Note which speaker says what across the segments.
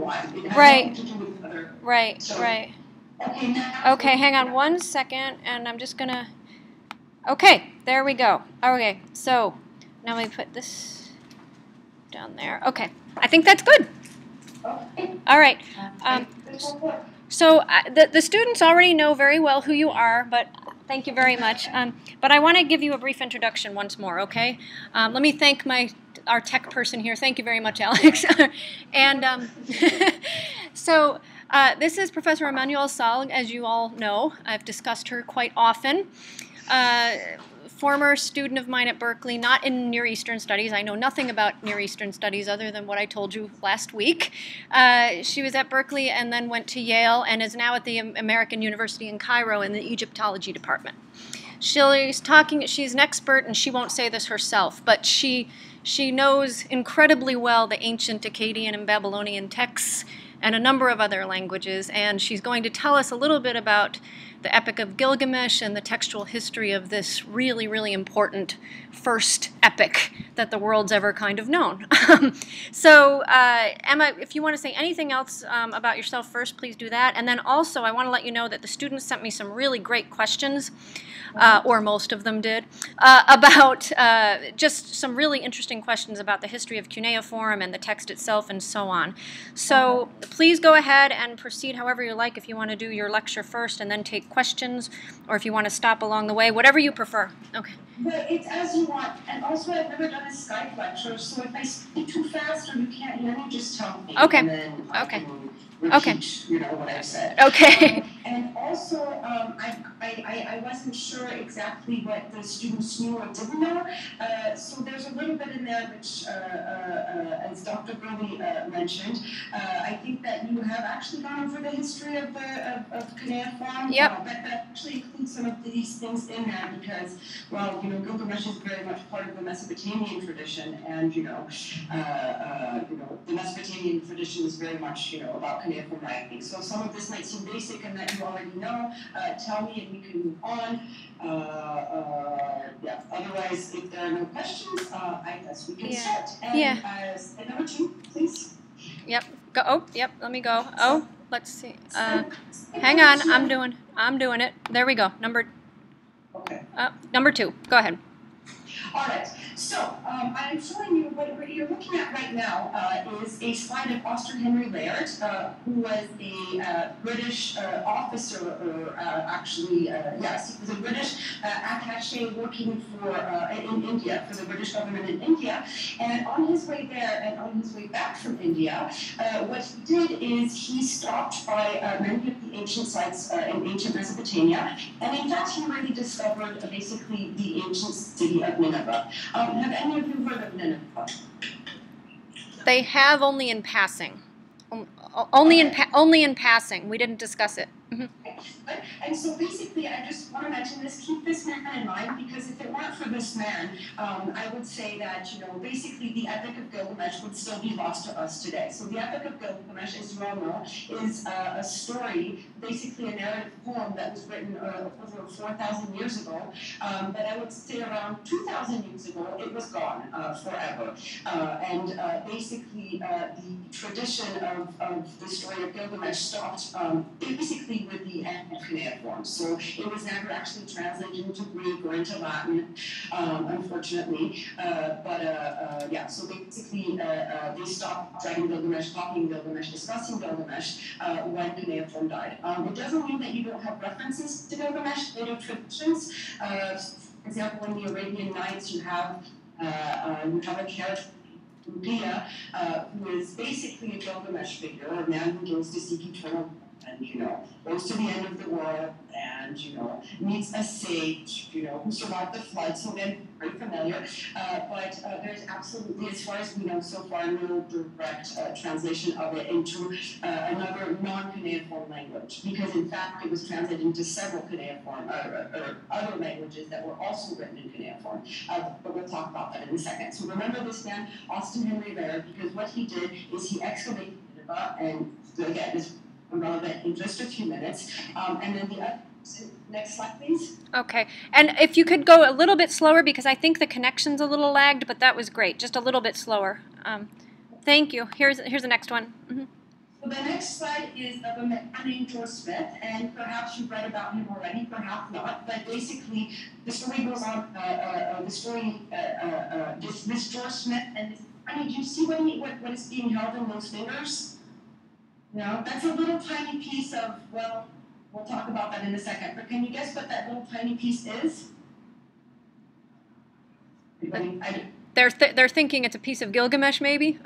Speaker 1: one. It has
Speaker 2: Right.
Speaker 1: nothing to do with the other.
Speaker 2: Right.
Speaker 1: So,
Speaker 2: Right.
Speaker 1: okay, now.
Speaker 2: Okay, hang on 1 second, and I'm just gonna. Okay, there we go. Okay, so now let me put this down there. Okay, I think that's good.
Speaker 1: Okay.
Speaker 2: All right. So the students already know very well who you are, but thank you very much. But I want to give you a brief introduction once more, okay? Let me thank our tech person here. Thank you very much, Alex. And so this is Professor Emmanuelle Salg, as you all know. I've discussed her quite often. Former student of mine at Berkeley, not in Near Eastern Studies. I know nothing about Near Eastern Studies other than what I told you last week. She was at Berkeley and then went to Yale and is now at the American University in Cairo in the Egyptology department. She's an expert, and she won't say this herself, but she knows incredibly well the ancient Akkadian and Babylonian texts and a number of other languages, and she's going to tell us a little bit about the Epic of Gilgamesh and the textual history of this really, really important first epic that the world's ever kind of known. So, Emma, if you want to say anything else about yourself first, please do that. And then also, I want to let you know that the students sent me some really great questions, or most of them did, about just some really interesting questions about the history of cuneiform and the text itself and so on. So please go ahead and proceed however you like, if you want to do your lecture first and then take questions, or if you want to stop along the way, whatever you prefer. Okay.
Speaker 1: But it's as you want. And also, I've never done a Skype lecture, so if I speak too fast or you can't hear me, just tell me.
Speaker 2: Okay.
Speaker 1: And then I can repeat, what I said.
Speaker 2: Okay.
Speaker 1: And also, I wasn't sure exactly what the students knew or didn't know. So there's a little bit in there which, as Dr. Burley mentioned, I think that you have actually gone over the history of cuneiform.
Speaker 2: Yep.
Speaker 1: But that actually includes some of these things in there because, well, Gilgamesh is very much part of the Mesopotamian tradition, and the Mesopotamian tradition is very much about cuneiform writing. So some of this might seem basic and that you already know. Tell me and we can move on. Yeah. Otherwise, if there are no questions, I guess we can start. And number 2, please.
Speaker 2: Yep. Go. Oh, yep. Let me go. Oh, let's see. Hang on. I'm doing it. There we go. Number 2. Go ahead.
Speaker 1: All right. So I'm showing you what you're looking at right now is a slide of Austin Henry Laird, who was a British officer, or yes, he was a British attaché working in India, for the British government in India. And on his way there and on his way back from India, what he did is he stopped by many of the ancient sites in ancient Mesopotamia, and in fact he really discovered basically the ancient city of Nineveh. Have any of you heard of Nineveh?
Speaker 2: They have, only in passing. Only in passing. We didn't discuss it. Mm-hmm.
Speaker 1: And so basically, I just want to mention this, keep this man in mind, because if it weren't for this man, I would say that, basically the Epic of Gilgamesh would still be lost to us today. So the Epic of Gilgamesh, as you all know, is a story, basically a narrative poem that was written over 4,000 years ago. But I would say around 2,000 years ago, it was gone forever. And basically, the tradition of the story of Gilgamesh stopped basically with the end of cuneiform. So it was never actually translated into Greek or into Latin, unfortunately. So basically they stopped writing Gilgamesh, copying Gilgamesh, discussing Gilgamesh when cuneiform died. It doesn't mean that you don't have references to Gilgamesh, native traditions. For example, in the Arabian Nights, you have a character, Ruqayya, who is basically a Gilgamesh figure, a man who goes to seek eternal and, goes to the end of the world and, meets a sage, who survived the flood, so again, very familiar. But there's absolutely, as far as we know so far, no direct translation of it into another non-cuneiform language, because in fact it was translated into several cuneiform, or other languages that were also written in cuneiform. But we'll talk about that in a second. So remember this man, Austin Henry Laird, because what he did is he excavated Nineveh, and again, this relevant in just a few minutes. And then the other, next slide, please.
Speaker 2: Okay. And if you could go a little bit slower, because I think the connection's a little lagged, but that was great. Just a little bit slower. Thank you. Here's the next one. Mm-hmm.
Speaker 1: The next slide is of a man named George Smith, and perhaps you've read about him already, perhaps not. But basically, the story goes on. This George Smith, and this, I mean, do you see what is being held in those fingers? No, that's a little tiny piece of. Well, we'll talk about that in a second. But can you guess what that little tiny piece is?
Speaker 2: They're thinking it's a piece of Gilgamesh, maybe.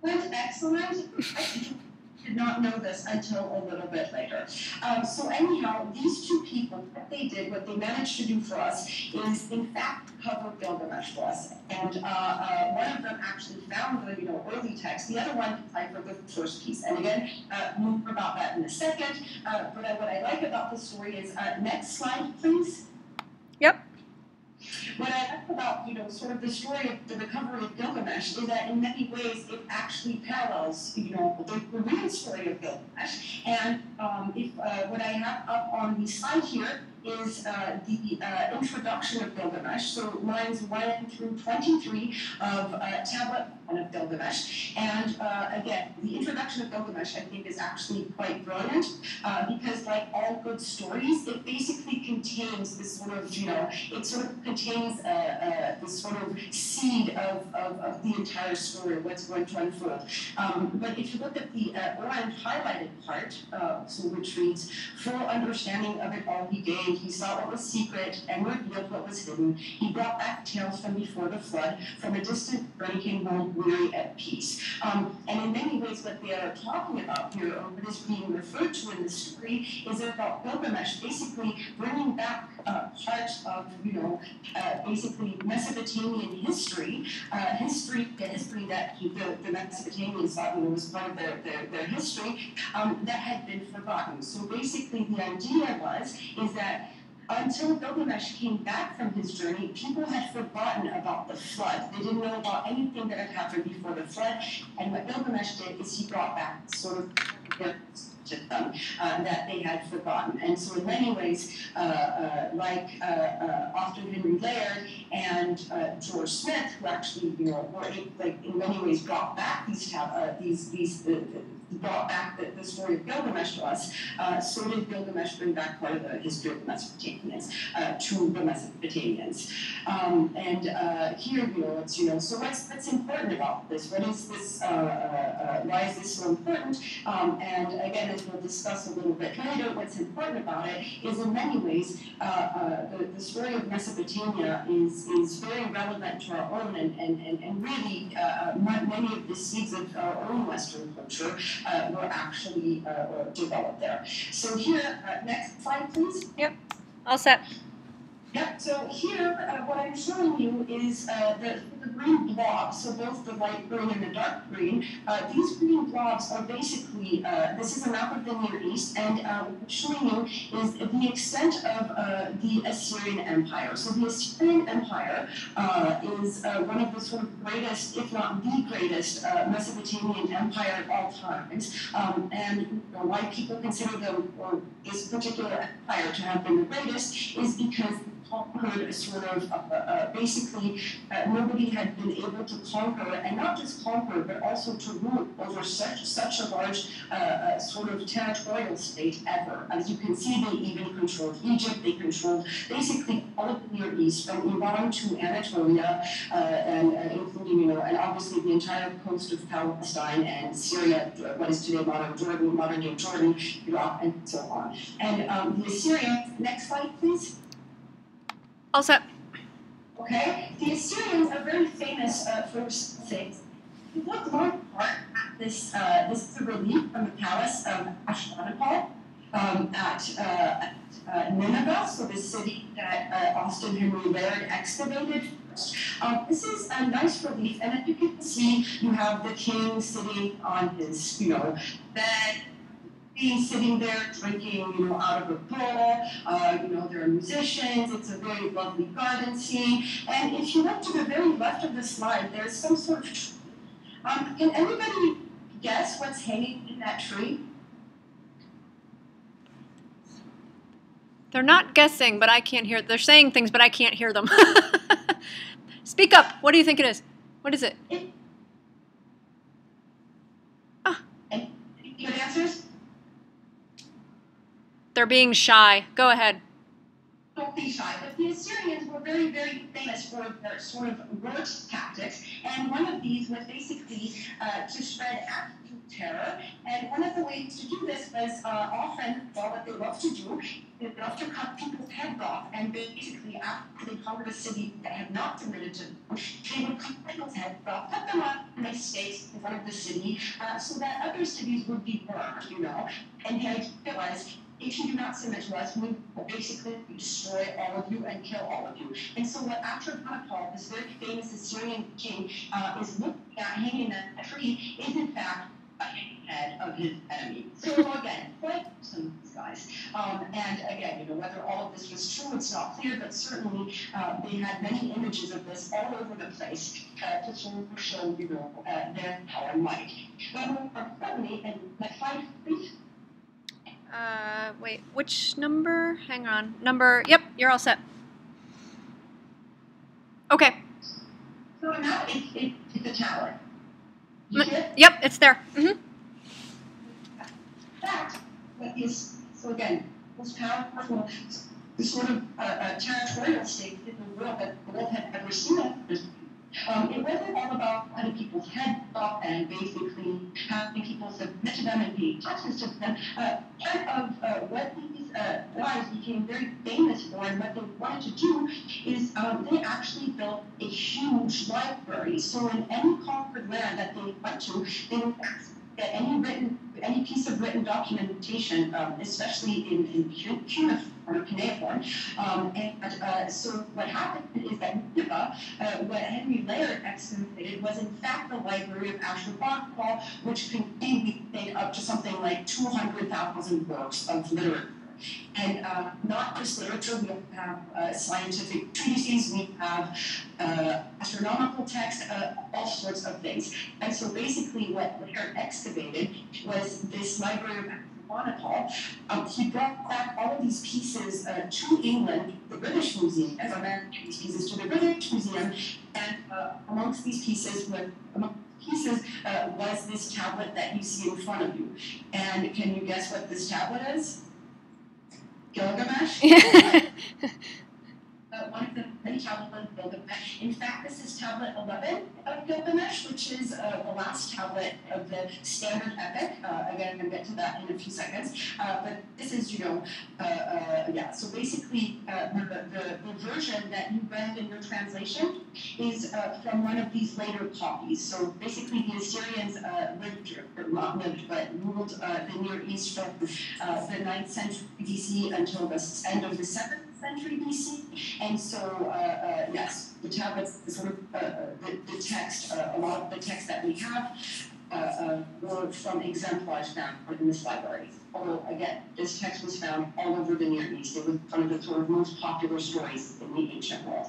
Speaker 1: Excellent. I did not know this until a little bit later. So anyhow, these two people, what they managed to do for us is, in fact, cover Gilgamesh for us. And one of them actually found the early text. The other one deciphered the first piece. And again, more about that in a second. But what I like about the story is, next slide, please.
Speaker 2: Yep.
Speaker 1: What I like about, sort of the story of the recovery of Gilgamesh is that in many ways it actually parallels, the real story of Gilgamesh. And what I have up on the slide here is the introduction of Gilgamesh, so lines 1 through 23 of tablet 1 of Gilgamesh. And again, the introduction of Gilgamesh, I think, is actually quite brilliant because, like all good stories, it basically contains this sort of, it sort of contains this sort of seed of the entire story, what's going to unfold. But if you look at the orange highlighted part, which reads, full understanding of it all he gained, he saw what was secret and revealed what was hidden. He brought back tales from before the flood. From a distant journey came home, weary at peace. And in many ways, what they are talking about here, or what is being referred to in the story, is about Gilgamesh basically bringing back part of, basically Mesopotamian history, history that the Mesopotamians thought was part of their history, that had been forgotten. So basically, the idea is that until Gilgamesh came back from his journey, people had forgotten about the flood. They didn't know about anything that had happened before the flood. And what Gilgamesh did is he brought back sort of to them that they had forgotten. And so in many ways, like Austin Henry Laird and George Smith, who actually, were in many ways brought back brought back the story of Gilgamesh to us, so did Gilgamesh bring back part of the history of the Mesopotamians to the Mesopotamians. And here, it's, so what's important about this? What is this, why is this so important? And again, as we'll discuss a little bit later, what's important about it is in many ways, the story of Mesopotamia is very relevant to our own and really many of the seeds of our own Western culture were actually developed there. So here, next slide, please.
Speaker 2: Yep, all set.
Speaker 1: Yep, so here, what I'm showing you is the green blobs, so both the light green and the dark green. These green blobs are basically, this is a map of the Near East, and what I'm showing you is the extent of the Assyrian Empire. So the Assyrian Empire is one of the sort of greatest, if not the greatest, Mesopotamian empire of all times. And why people consider them, or this particular empire to have been the greatest, is because conquered sort of basically nobody had been able to conquer, and not just conquer, but also to rule over such a large sort of territorial state ever. As you can see, they even controlled Egypt. They controlled basically all of the Near East, from Iran to Anatolia, and including and obviously the entire coast of Palestine and Syria, what is today modern day Jordan, Iraq, and so on. And the Assyrians. Next slide, please.
Speaker 2: All set.
Speaker 1: Okay, the Assyrians are very famous for things. If you look more part at this, this is a relief from the palace of Ashurbanipal at Nineveh, so the city that Austin Henry Laird excavated. This is a nice relief, and as you can see, you have the king sitting on his, bed, sitting there drinking, out of a bowl. There are musicians. It's a very lovely garden scene. And if you look to the very left of the slide, there's some sort of tree. Can anybody guess what's hanging in that tree?
Speaker 2: They're not guessing, but I can't hear. They're saying things, but I can't hear them. Speak up. What do you think it is? What is it? They're being shy. Go ahead.
Speaker 1: Don't be shy, but the Assyrians were very, very famous for their sort of word tactics, and one of these was basically to spread absolute terror. And one of the ways to do this was often, well, what they love to do, they love to cut people's heads off, and basically, after they conquered a city that had not submitted to them, they would cut people's heads off, put them on nice stakes in front of the city, so that other cities would be burned, you know. And the idea was, if you do not submit to us, we will basically destroy all of you and kill all of you. And so what Ashurbanipal, this very famous Assyrian king, is looking at hanging in a tree is in fact a head of his enemy. So again, quite some of these guys. And again, you know, whether all of this was true, it's not clear, but certainly they had many images of this all over the place to sort of show, you know, their power and might. But more importantly, and next slide, please.
Speaker 2: Wait, which number? Hang on. Number, yep, you're all set. Okay.
Speaker 1: So now it's a tower.
Speaker 2: Yep, it's there. Mm-hmm.
Speaker 1: That is, so again, most powerful, the sort of territorial state in the world that the world had ever seen. It wasn't all about cutting people's heads off and basically having people submit to them and pay taxes to them. Part of what these guys became very famous for and what they wanted to do is they actually built a huge library. So in any conquered land that they went to, they would get any piece of written documentation, especially in cuneiform. So what happened is that Nineveh, what Henry Laird excavated was in fact the library of Ashurbanipal, which contained, we think, up to something like 200,000 works of literature. And not just literature, we have scientific treatises, we have astronomical texts, all sorts of things. And so basically what Laird excavated was this library of Ashurbanipal. He brought back all of these pieces to England, the British Museum, as these pieces to the British Museum, and amongst these pieces was this tablet that you see in front of you. And can you guess what this tablet is? Gilgamesh. One of the many tablets of Gilgamesh. In fact, this is tablet 11 of Gilgamesh, which is the last tablet of the standard epic. Again, I'm going to get to that in a few seconds. But this is, you know, yeah. So basically, the version that you read in your translation is from one of these later copies. So basically, the Assyrians not lived, but ruled the Near East from the 9th century BC until the end of the 7th century BC, and so yes, the tablets, the sort of the text, a lot of the text that we have were from exemplars found in this library. Although again, this text was found all over the Near East. It was one of the sort of most popular stories in the ancient world.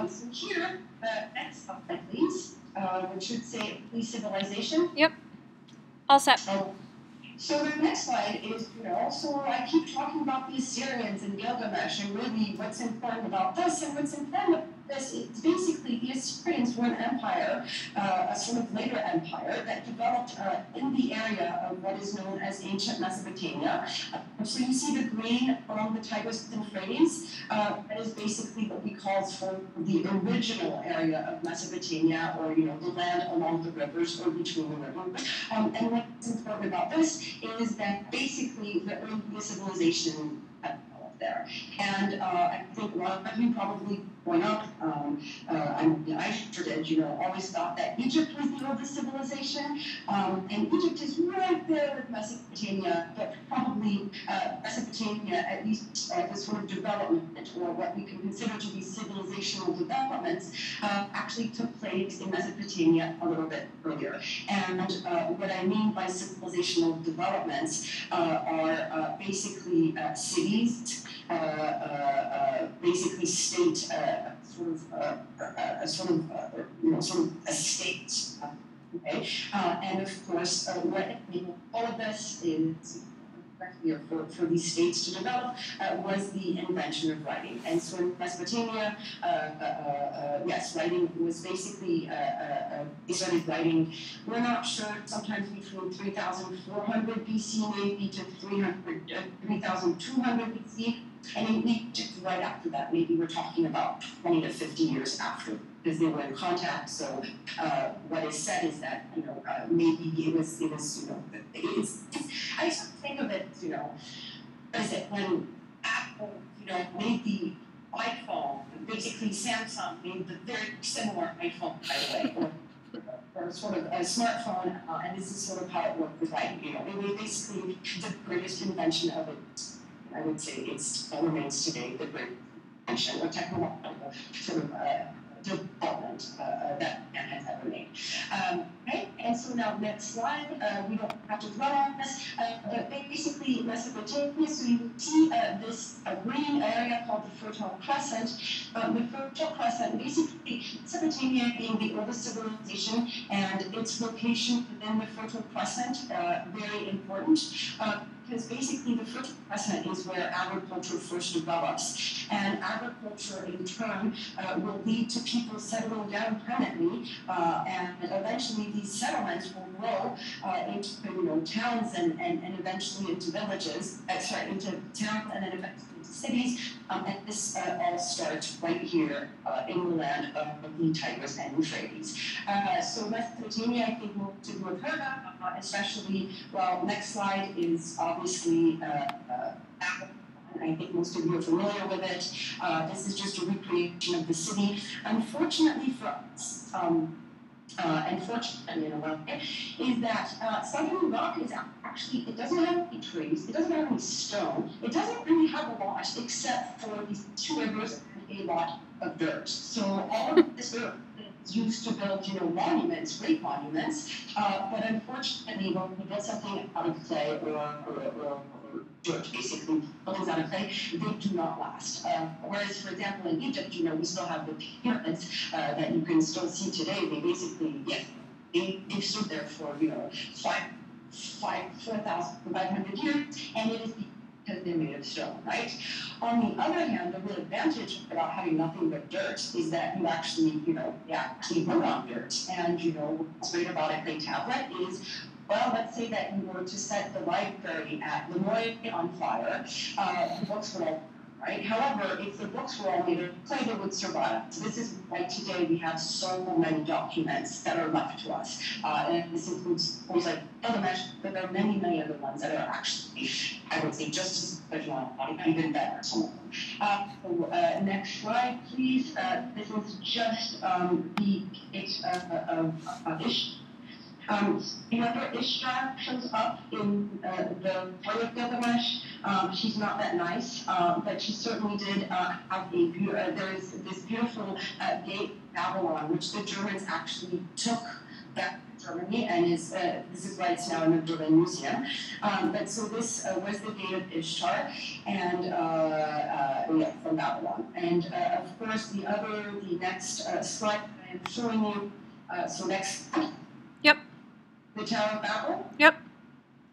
Speaker 1: So here, next slide, please, which should say please civilization.
Speaker 2: Yep. All set.
Speaker 1: So the next slide is, you know, so I keep talking about the Assyrians and Gilgamesh, and really what's important about this and what's important about this is basically the Assyrians were an empire, a sort of later empire that developed in the area of what is known as ancient Mesopotamia. So you see the green along the Tigris and Euphrates, that is basically what we call for the original area of Mesopotamia, or, you know, the land along the rivers or between the rivers. And what's important about this is that basically the early civilization there. And I think a lot of you probably growing up, I sure did, you know, always thought that Egypt was the oldest civilization. And Egypt is right there with Mesopotamia, but probably Mesopotamia, at least the sort of development, or what we can consider to be civilizational developments, actually took place in Mesopotamia a little bit earlier. And what I mean by civilizational developments are basically cities, basically state, sort of a state. Okay, and of course, what all of this is for these states to develop was the invention of writing. And so in Mesopotamia, yes, writing was basically, they started writing, we're not sure, sometimes between 3,400 BC maybe to 3,200 BC. And in Egypt, right after that, maybe we're talking about 20 to 50 years after, because they were in contact. So what is said is that, maybe it was, I just think of it, what is it, when Apple, made the iPhone, basically Samsung made the very similar iPhone, by the way, or sort of a smartphone, and this is sort of how it worked with writing. It was basically the greatest invention of it. I would say it still remains today the great invention or technological sort of development that man has ever made. Okay, and so now next slide, we don't have to dwell on this, but basically Mesopotamia, so you see this green area called the Fertile Crescent. The Fertile Crescent, basically Mesopotamia being the oldest civilization and its location within the Fertile Crescent, very important. Because basically the Fertile Crescent is where agriculture first develops. And agriculture, in turn, will lead to people settling down permanently, and eventually these settlements will grow into towns and eventually into villages, into towns and then eventually into cities. And this all starts right here in the land of the Tigris and Euphrates. So Mesopotamia, I think most of you have heard of, especially, well, next slide is obviously Babylon. I think most of you are familiar with it. This is just a recreation of the city. Unfortunately for us, unfortunately in a way, is that Southern Iraq is actually, it doesn't have any trees, it doesn't have any stone, it doesn't really have a lot except for these two rivers and a lot of dirt. So all of this dirt is used to build, monuments, great monuments, but unfortunately when we get something out of clay or dirt, basically, buildings out of clay, they do not last. Whereas, for example, in Egypt, we still have the pyramids that you can still see today. They basically, they've stood there for, 4,500 years, and it is because they're made of stone, right? On the other hand, the real advantage about having nothing but dirt is that you actually, actually wrote on dirt. And, what's great about a clay tablet is, well, let's say that you were to set the library at Lemoyne on fire, the books would all, right? However, if the books were all made of clay, they would survive. So this is why today we have so many documents that are left to us. And this includes things like Gilgamesh, but there are many, many other ones that are actually, I would say, just as original, even better, some of them. Next slide, please. This is just the case of Ish. Remember, Ishtar shows up in the story of Gilgamesh. She's not that nice, but she certainly did have there is this beautiful gate, Babylon, which the Germans actually took back to Germany, and this is why it's now in the Berlin Museum. But so this was the gate of Ishtar, and from Babylon. And of course, the next slide that I am showing you. So next.
Speaker 2: Yep.
Speaker 1: The Tower of Babel?
Speaker 2: Yep.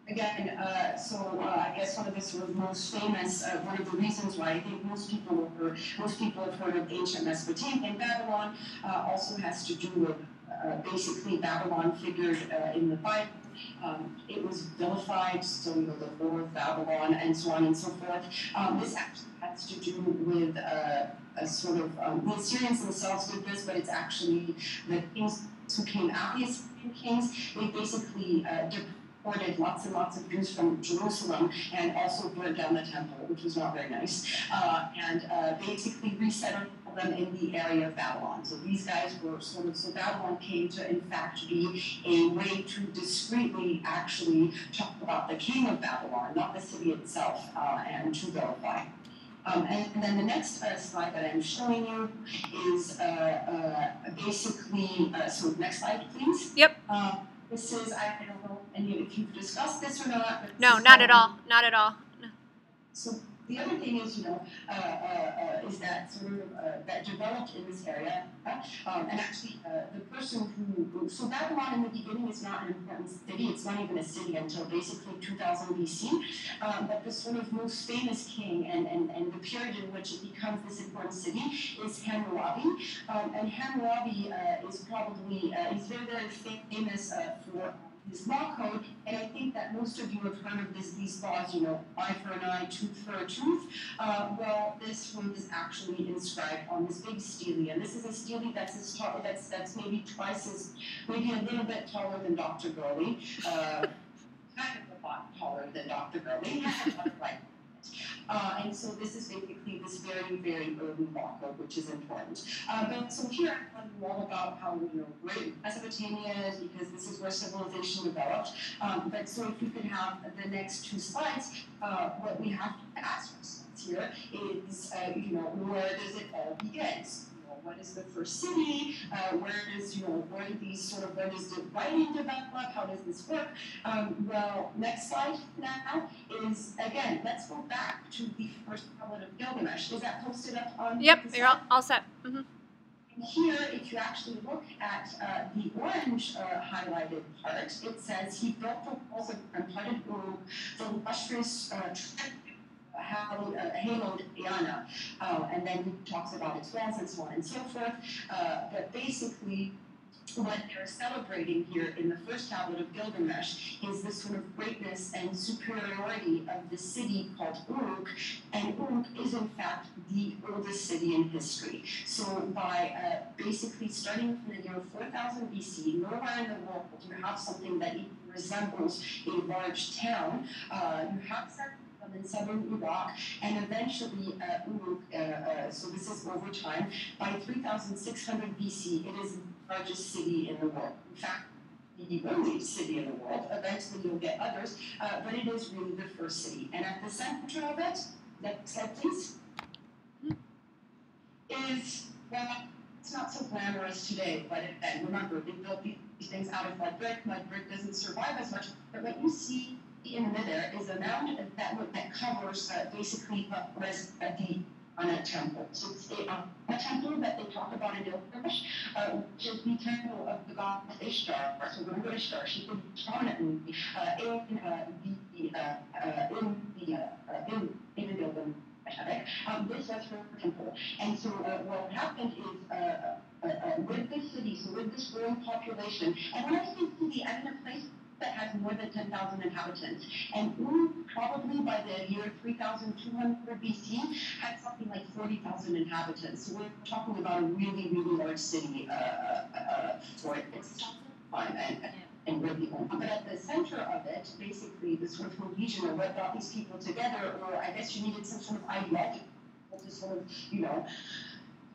Speaker 1: Again, I guess one of the sort of most famous, one of the reasons why I think most people have heard of ancient Mesopotamia and Babylon also has to do with basically Babylon figured in the Bible. It was vilified, so the whore of Babylon and so on and so forth. This actually has to do with a sort of, the Assyrians themselves did this, but it's actually the kings who came after the Assyrian kings. They basically deported lots and lots of Jews from Jerusalem and also burned down the temple, which was not very nice, and basically resettled them in the area of Babylon. So these guys were so Babylon came to in fact be a way to discreetly actually talk about the king of Babylon, not the city itself, and to vilify. And then the next slide that I'm showing you is basically, so next slide, please.
Speaker 2: Yep.
Speaker 1: This is, I don't know if you've discussed this or not. But
Speaker 2: no, not at all. Not at all. No.
Speaker 1: So The other thing is, is that sort of that developed in this area, and actually the person so Babylon in the beginning is not an important city. It's not even a city until basically 2000 BC. But the sort of most famous king and the period in which it becomes this important city is Hammurabi. And Hammurabi is probably he's very very famous for his law code, and I think that most of you have heard of these laws, eye for an eye, tooth for a tooth. Well, this one is actually inscribed on this big stele, and this is a stele that's that's maybe twice as, maybe a little bit taller than Dr. Gurley, kind of a lot taller than Dr. Gurley, like. And so this is basically this very, very early law code, which is important. But so here I'm telling you all about how great Mesopotamia is, because this is where civilization developed. But so if we could have the next two slides, what we have to ask ourselves here is, where does it all begin? What is the first city? Where does the writing develop? How does this work? Well, next slide now is, again, let's go back to the first tablet of Gilgamesh. Is that posted up on?
Speaker 2: Yep, you're all set. Mm-hmm.
Speaker 1: And here, if you actually look at the orange highlighted part, it says he built the walls of imparted Uruk, the lustrous haloed Iana, and then he talks about its walls and so on and so forth. But basically, what they're celebrating here in the first tablet of Gilgamesh is this sort of greatness and superiority of the city called Uruk, and Uruk is in fact the oldest city in history. So by basically starting from the year 4000 BC, nowhere in the world do you have something that even resembles a large town. You have in southern Iraq, and eventually Uruk, so this is over time, by 3600 BC, it is the largest city in the world. In fact, the only city in the world. Eventually you'll get others, but it is really the first city. And at the center of it, next slide please, is, well, it's not so glamorous today, but remember, they built these things out of mud brick. Mud brick doesn't survive as much, but what you see in the middle is a mound that covers basically on a temple. So it's a temple that they talk about in Gilgamesh, which is the temple of the goddess Ishtar. So remember Ishtar, she was prominently in the Gilgamesh epic. This was her temple. And so what happened is with this city, so with this growing population, and when I say city, I mean a place that has more than 10,000 inhabitants. And Uruk, probably by the year 3200 BC, had something like 40,000 inhabitants. So we're talking about a really, really large city for its time and really old. But at the center of it, basically, the sort of cohesion of what brought these people together, or I guess you needed some sort of ideology to sort of,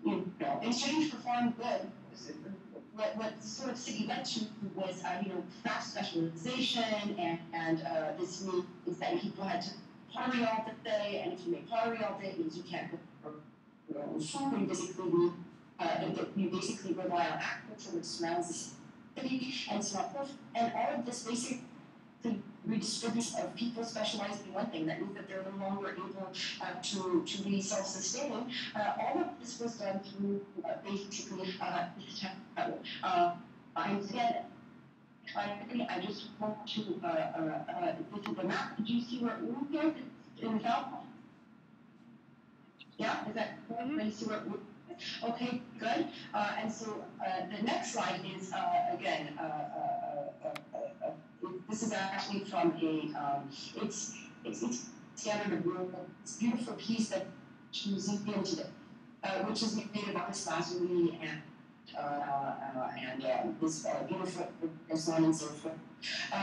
Speaker 1: in exchange for foreign good. What sort of city led to was, fast specialization, and this means that people had to pottery all day, and if you make pottery all day, it means you can't cook your own food. You basically rely on agriculture, which surrounds the city, and so on. And all of this basically redistribution of people specializing in one thing. That means that they're no longer able to be self-sustaining. All of this was done through basically this temple. And again, I just want to this is the map. Did you see where Uruk is in the south? Yeah, is that correct? Mm-hmm. You see where Uruk is? Okay, good. And so the next slide is again. This is actually from it's scattered this beautiful piece that museum today, which is made of lapis lazuli and this beautiful so and so forth.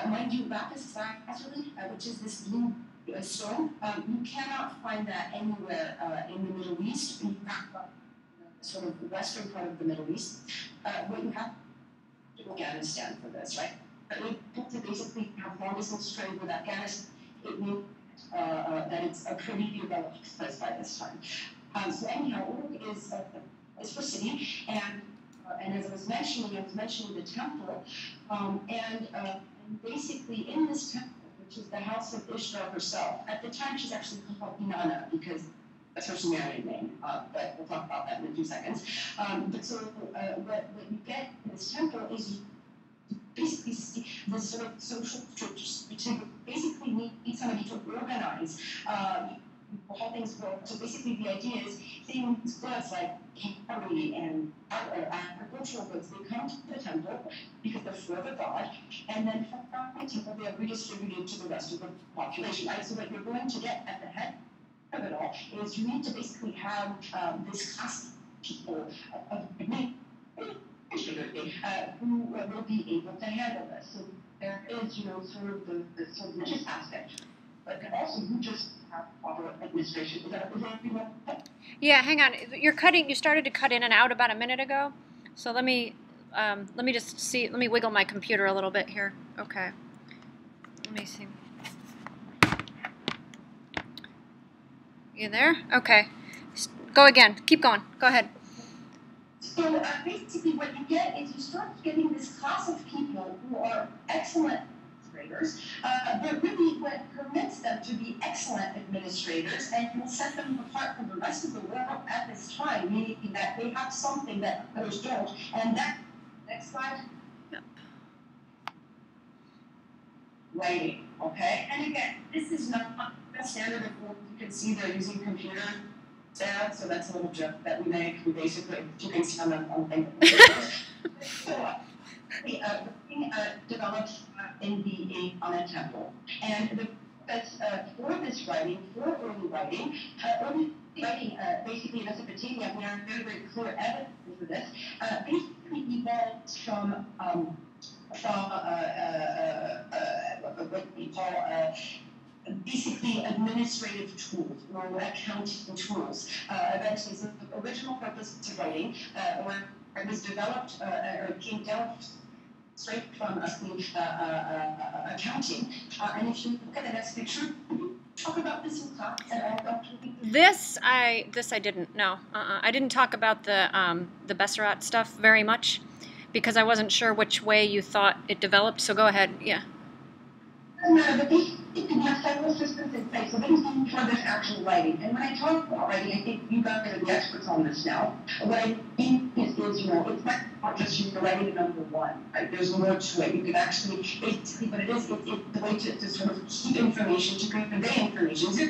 Speaker 1: Mind you, lapis lazuli, which is this blue stone, you cannot find that anywhere in the Middle East. In fact, sort of the western part of the Middle East. What you have to go to Afghanistan for this, right? To basically have long distance trade with Afghanistan, it means that it's a pretty developed place by this time. So anyhow, Uruk is for city, and as I was mentioning the temple, and basically in this temple, which is the house of Ishtar herself. At the time, she's actually called Inanna because that's her Sumerian name, but we'll talk about that in a few seconds. But so what you get in this temple is you basically see this sort of social structures to basically need somebody to organize how things work. So basically the idea is things, goods like pottery and agricultural goods, they come to the temple because they're for the god, and then from the temple they are redistributed to the rest of the population. Right? So what you're going to get at the head of it all is you need to basically have this class of people who will be able to handle this. So there is, sort of the sort of religious aspect, but also you just have proper administration. Is that
Speaker 2: Yeah, hang on. You're cutting. You started to cut in and out about a minute ago. So let me just see. Let me wiggle my computer a little bit here. Okay. Let me see. You there? Okay. Go again. Keep going. Go ahead.
Speaker 1: So basically what you get is you start getting this class of people who are excellent administrators, but really what permits them to be excellent administrators and will set them apart from the rest of the world at this time, meaning that they have something that others don't. And that, next slide. Yep. Writing, okay? And again, this is not a standard of what you can see they're using computer stats, so that's a little joke that we make. We basically, you can see on the thing. So, writing developed in the on a temple, and the for this writing, for early writing, basically in Mesopotamia, we have very, very clear evidence for this. Basically evolved from what we call basically administrative tools or accounting tools. Eventually, so the original purpose of writing, or it was developed or came down straight from accounting. And if you look at the next picture, talk about this in class at all.
Speaker 2: This I didn't. No, I didn't talk about the Besserat stuff very much because I wasn't sure which way you thought it developed. So go ahead. Yeah.
Speaker 1: No, but they can have several systems in place. So this is for this actual writing. And when I talk about writing, I think you guys are the experts on this now. What I mean is it's not just you're writing number one. Right? There's more to it. You can actually, basically, what it is, it's the way to sort of keep information, to convey information. So,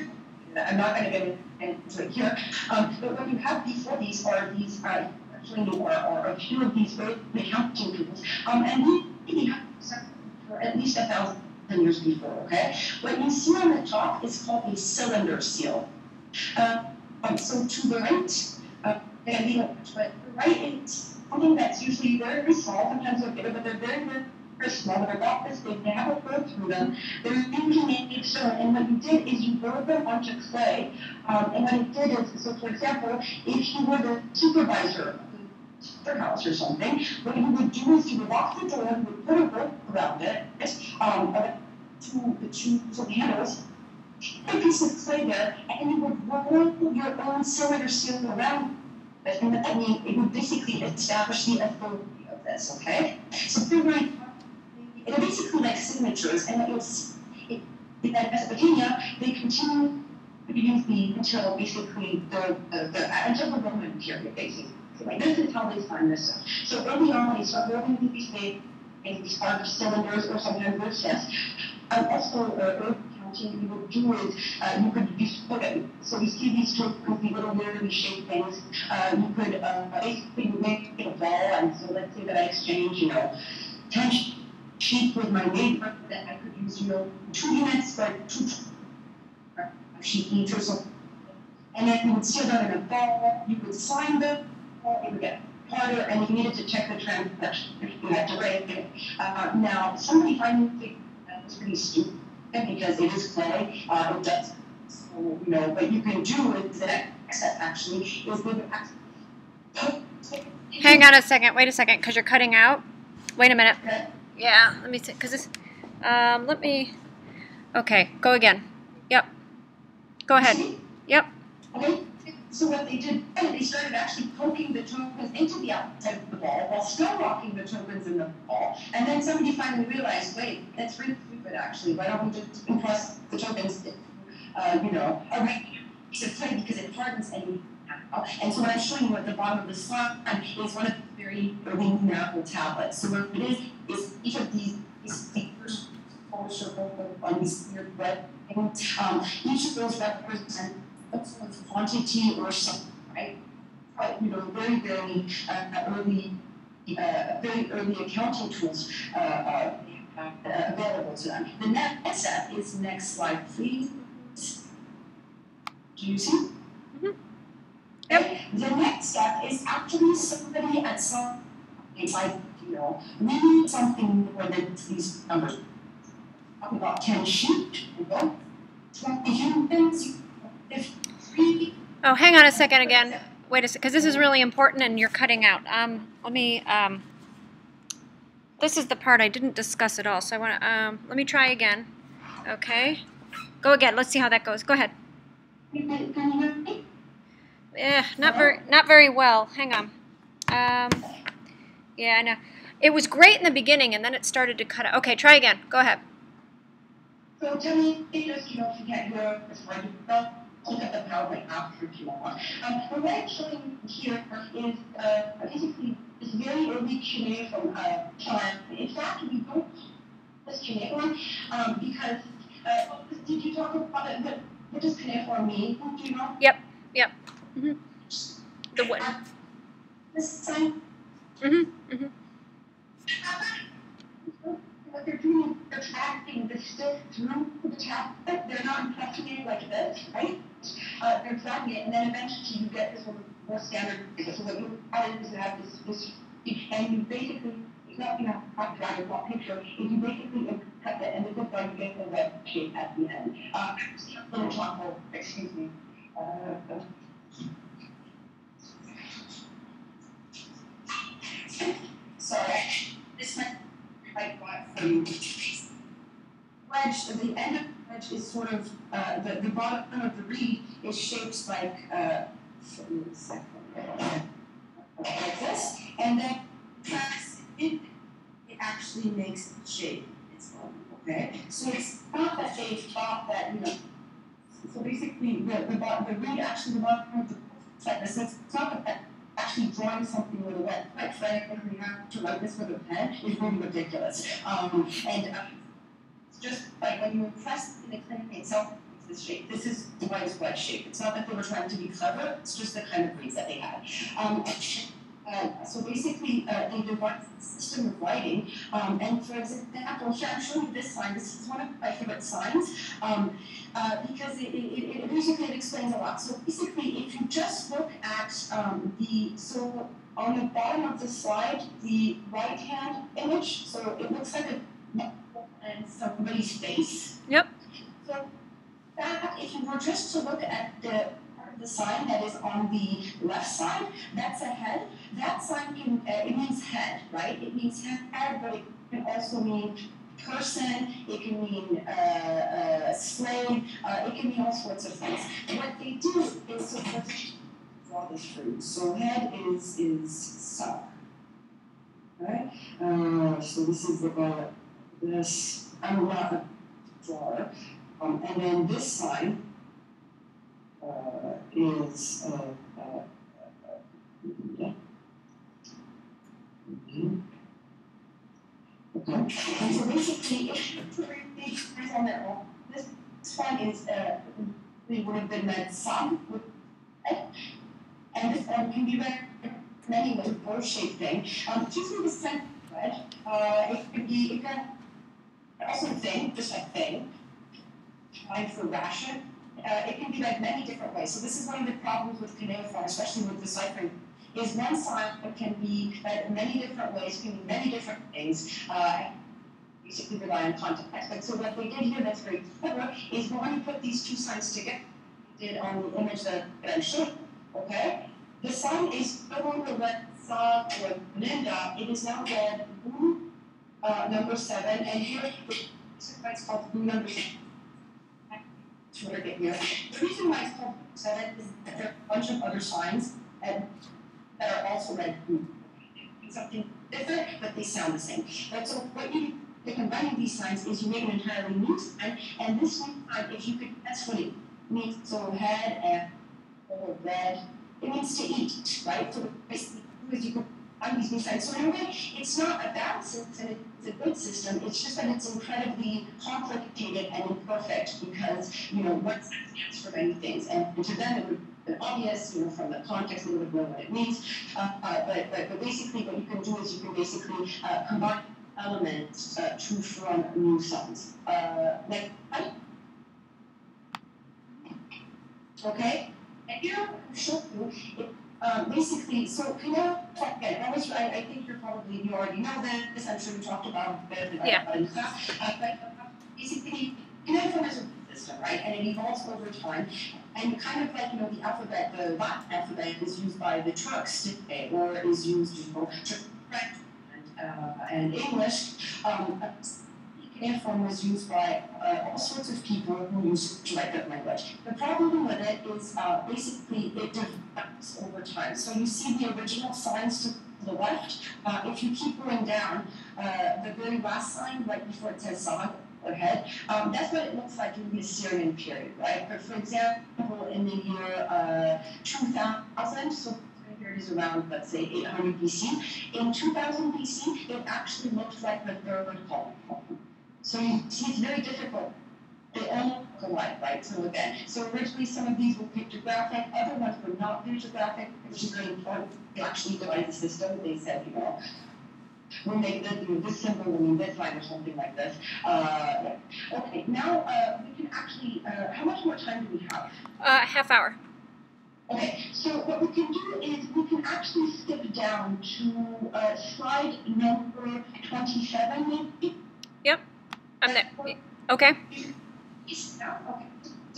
Speaker 1: I'm not going to get into it here. But what you have before these are these, or a few of these very accounting tools. And we have for at least 1,000 years before, okay? What you see on the top is called a cylinder seal. So to the right, but the right is something that's usually very, very small, sometimes they're bigger, but they're very, very, very small. They're about this big, they have a hole through them. They're usually made of stone, and what you did is you rolled them onto clay, and what it did is, so for example, if you were the supervisor their house or something, what you would do is you would lock the door, you would put a rope around it, two handles, put a piece of clay there, and you would roll your own cylinder seal around it, and I mean, it would basically establish the authority of this, okay? So they're basically like signatures, and what you'll see in Mesopotamia, they continue to use the until basically until the Roman period, basically. Like, this is how they find this stuff. So early on, they start building these large cylinders, or sometimes they're chests. Also, early counting, you would do is you could use so you see these little weirdly shaped things. You could basically make a ball, and so let's say that I exchange, 10 sheep with my neighbor, that I could use, 2 units, but 2 sheep each or something. And then you would seal them in a ball. You would sign them. It would get harder, and you needed to check the transaction. You had to write it. Now, somebody finally that was pretty stupid because it is clay. It does, so, but you can do is that actually is they would actually.
Speaker 2: Hang on a second. Wait a second, because you're cutting out. Wait a minute.
Speaker 1: Okay.
Speaker 2: Yeah, let me see, because this. Let me. Okay, go again. Yep. Go ahead. Yep.
Speaker 1: Okay. So what they did, they started actually poking the tokens into the outside of the ball while still locking the tokens in the ball. And then somebody finally realized, wait, that's really stupid actually. Why don't we just impress the tokens, a regular piece of clay because it hardens any. And so what I'm showing you at the bottom of the slide is one of the very early numerical tablets. So what it is each of these figures, circle on these weird red things, each of those represent a sort of quantity or something, right? But, very, very very early accounting tools available to them. The next step is next slide, please. Do you see?
Speaker 2: Mm-hmm. Yep.
Speaker 1: The next step is actually somebody at some like, reading something more than these numbers. Talking about 10 sheep, 20 humans, 53.
Speaker 2: Oh, hang on a second again. Wait a second, because this is really important and you're cutting out. Let me, this is the part I didn't discuss at all, so I want to, let me try again. Okay. Go again. Let's see how that goes. Go ahead.
Speaker 1: Can you hear me?
Speaker 2: Yeah, not very well. Hang on. Yeah, I know. It was great in the beginning, and then it started to cut out. Okay, try again. Go ahead.
Speaker 1: So tell me, if you can't hear this right, look at the PowerPoint after if you want. What I'm showing here is basically this very early cuneiform chart. In fact, we don't this cuneiform because did you talk about it? What does cuneiform mean? Do you know?
Speaker 2: Yep. Mm-hmm. The what?
Speaker 1: This sign.
Speaker 2: Mm-hmm.
Speaker 1: What they're doing, they're tracking the stick through the tablet. They're not pressing it like this, right? They're tracking it, and then eventually you get this one more standard. So what you have is you have this, and you basically, it's not have to drag a block picture. If you basically cut it, and this is why you get the red shape at the end. Little chocolate, excuse me. Sorry, this might for you. Wedge, the end of the wedge is sort of the bottom of the reed is shaped like like this, and then it actually makes the shape its own. Okay, so it's not that they thought that So basically, the reed actually the bottom of the like this. It's not that actually drawing something with a wet, quite frankly, we have to write this with a pen is really ridiculous. Just like when you press in the clinic itself, it's this shape. This is why it's wedge shape. It's not that they were trying to be clever, it's just the kind of reeds that they had. So basically, they devised a system of writing. And for example, here I'm showing you this sign. This is one of my favorite signs because it basically explains a lot. So basically, if you just look at so on the bottom of the slide, the right-hand image, so it looks like a and somebody's face.
Speaker 2: Yep.
Speaker 1: So that, if you were just to look at the part of the sign that is on the left side, that's a head. That sign can it means head, right? It means head, but it can also mean person. It can mean slave. It can mean all sorts of things. What they do is so let's draw this for you. So head is son. Right? So this is the this, I'm not a drawer, and then this sign is yeah. Okay. And so basically, if on their own, this one is we would have been read some, and this one can be read many ways, bow shaped thing. Choosing the center red, it can also thing, just like thing, trying for ration. It can be read many different ways. So this is one of the problems with cuneiform, especially with deciphering, is one sign can be read many different ways, can mean many different things, basically rely on context. But so what they did here that's very clever is when you put these two signs together, did on the image that I'm showing, okay? The sign is no longer read Sa or Ninda, it is now read Bu number 7, and here it's called Bu number 7. sort of get here. The reason why it's called 7 is that there are a bunch of other signs that are also read something different, but they sound the same. Right? So what you do by combining these signs is you make an entirely new sign, and this new sign, if you could guess what it means, so head and red, it means to eat, right? So basically, you can combine these new signs. So in a way, it's not a bad system, it's a good system. It's just that it's incredibly complicated and imperfect because, one sign stands for many things, and to them it would be obvious, from the context, they would know what it means. But basically, what you can do is you can basically combine elements to form new signs. Okay? And here I'll show you it, basically, so again, I think you already know this, I'm sure you talked about it in class, but basically, cuneiform is a system, right? And it evolves over time. And kind of like, the alphabet, the Latin alphabet is used by the Turks today, or is used, to French and English. Cuneiform was used by all sorts of people who used to write that language. The problem with it is basically it develops over time. So you see the original signs to the left. If you keep going down, the very last sign right before it says Sag or head, that's what it looks like in the Assyrian period, right? But for example, in the year 2000, so here it is around, let's say, 800 BC. In 2000 BC, it actually looked like the third column. So you see, it's very difficult. They all look alike, right? So originally some of these were pictographic, other ones were not pictographic, which is very important. They actually devised the system. They said, we'll make this symbol will mean this line or something like this. Okay, now we can actually, how much more time do we have?
Speaker 2: Half hour.
Speaker 1: Okay, so what we can do is we can actually skip down to slide number 27, maybe?
Speaker 2: Yep. I'm there. Okay.
Speaker 1: Okay. So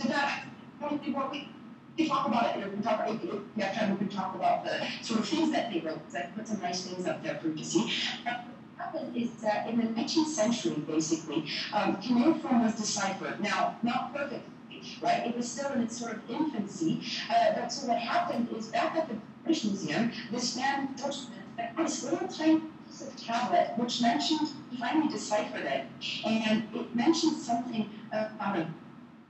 Speaker 1: that what we talk about it. We talk about it. We can talk about the sort of things that they wrote. Because I put some nice things up there for you to see. What happened is that in the 19th century, basically, cuneiform was deciphered. Now, not perfectly, right? It was still in its sort of infancy. But so what happened is back at the British Museum, this man had this little tiny piece of tablet which mentioned, he finally deciphered it, and it mentioned something about a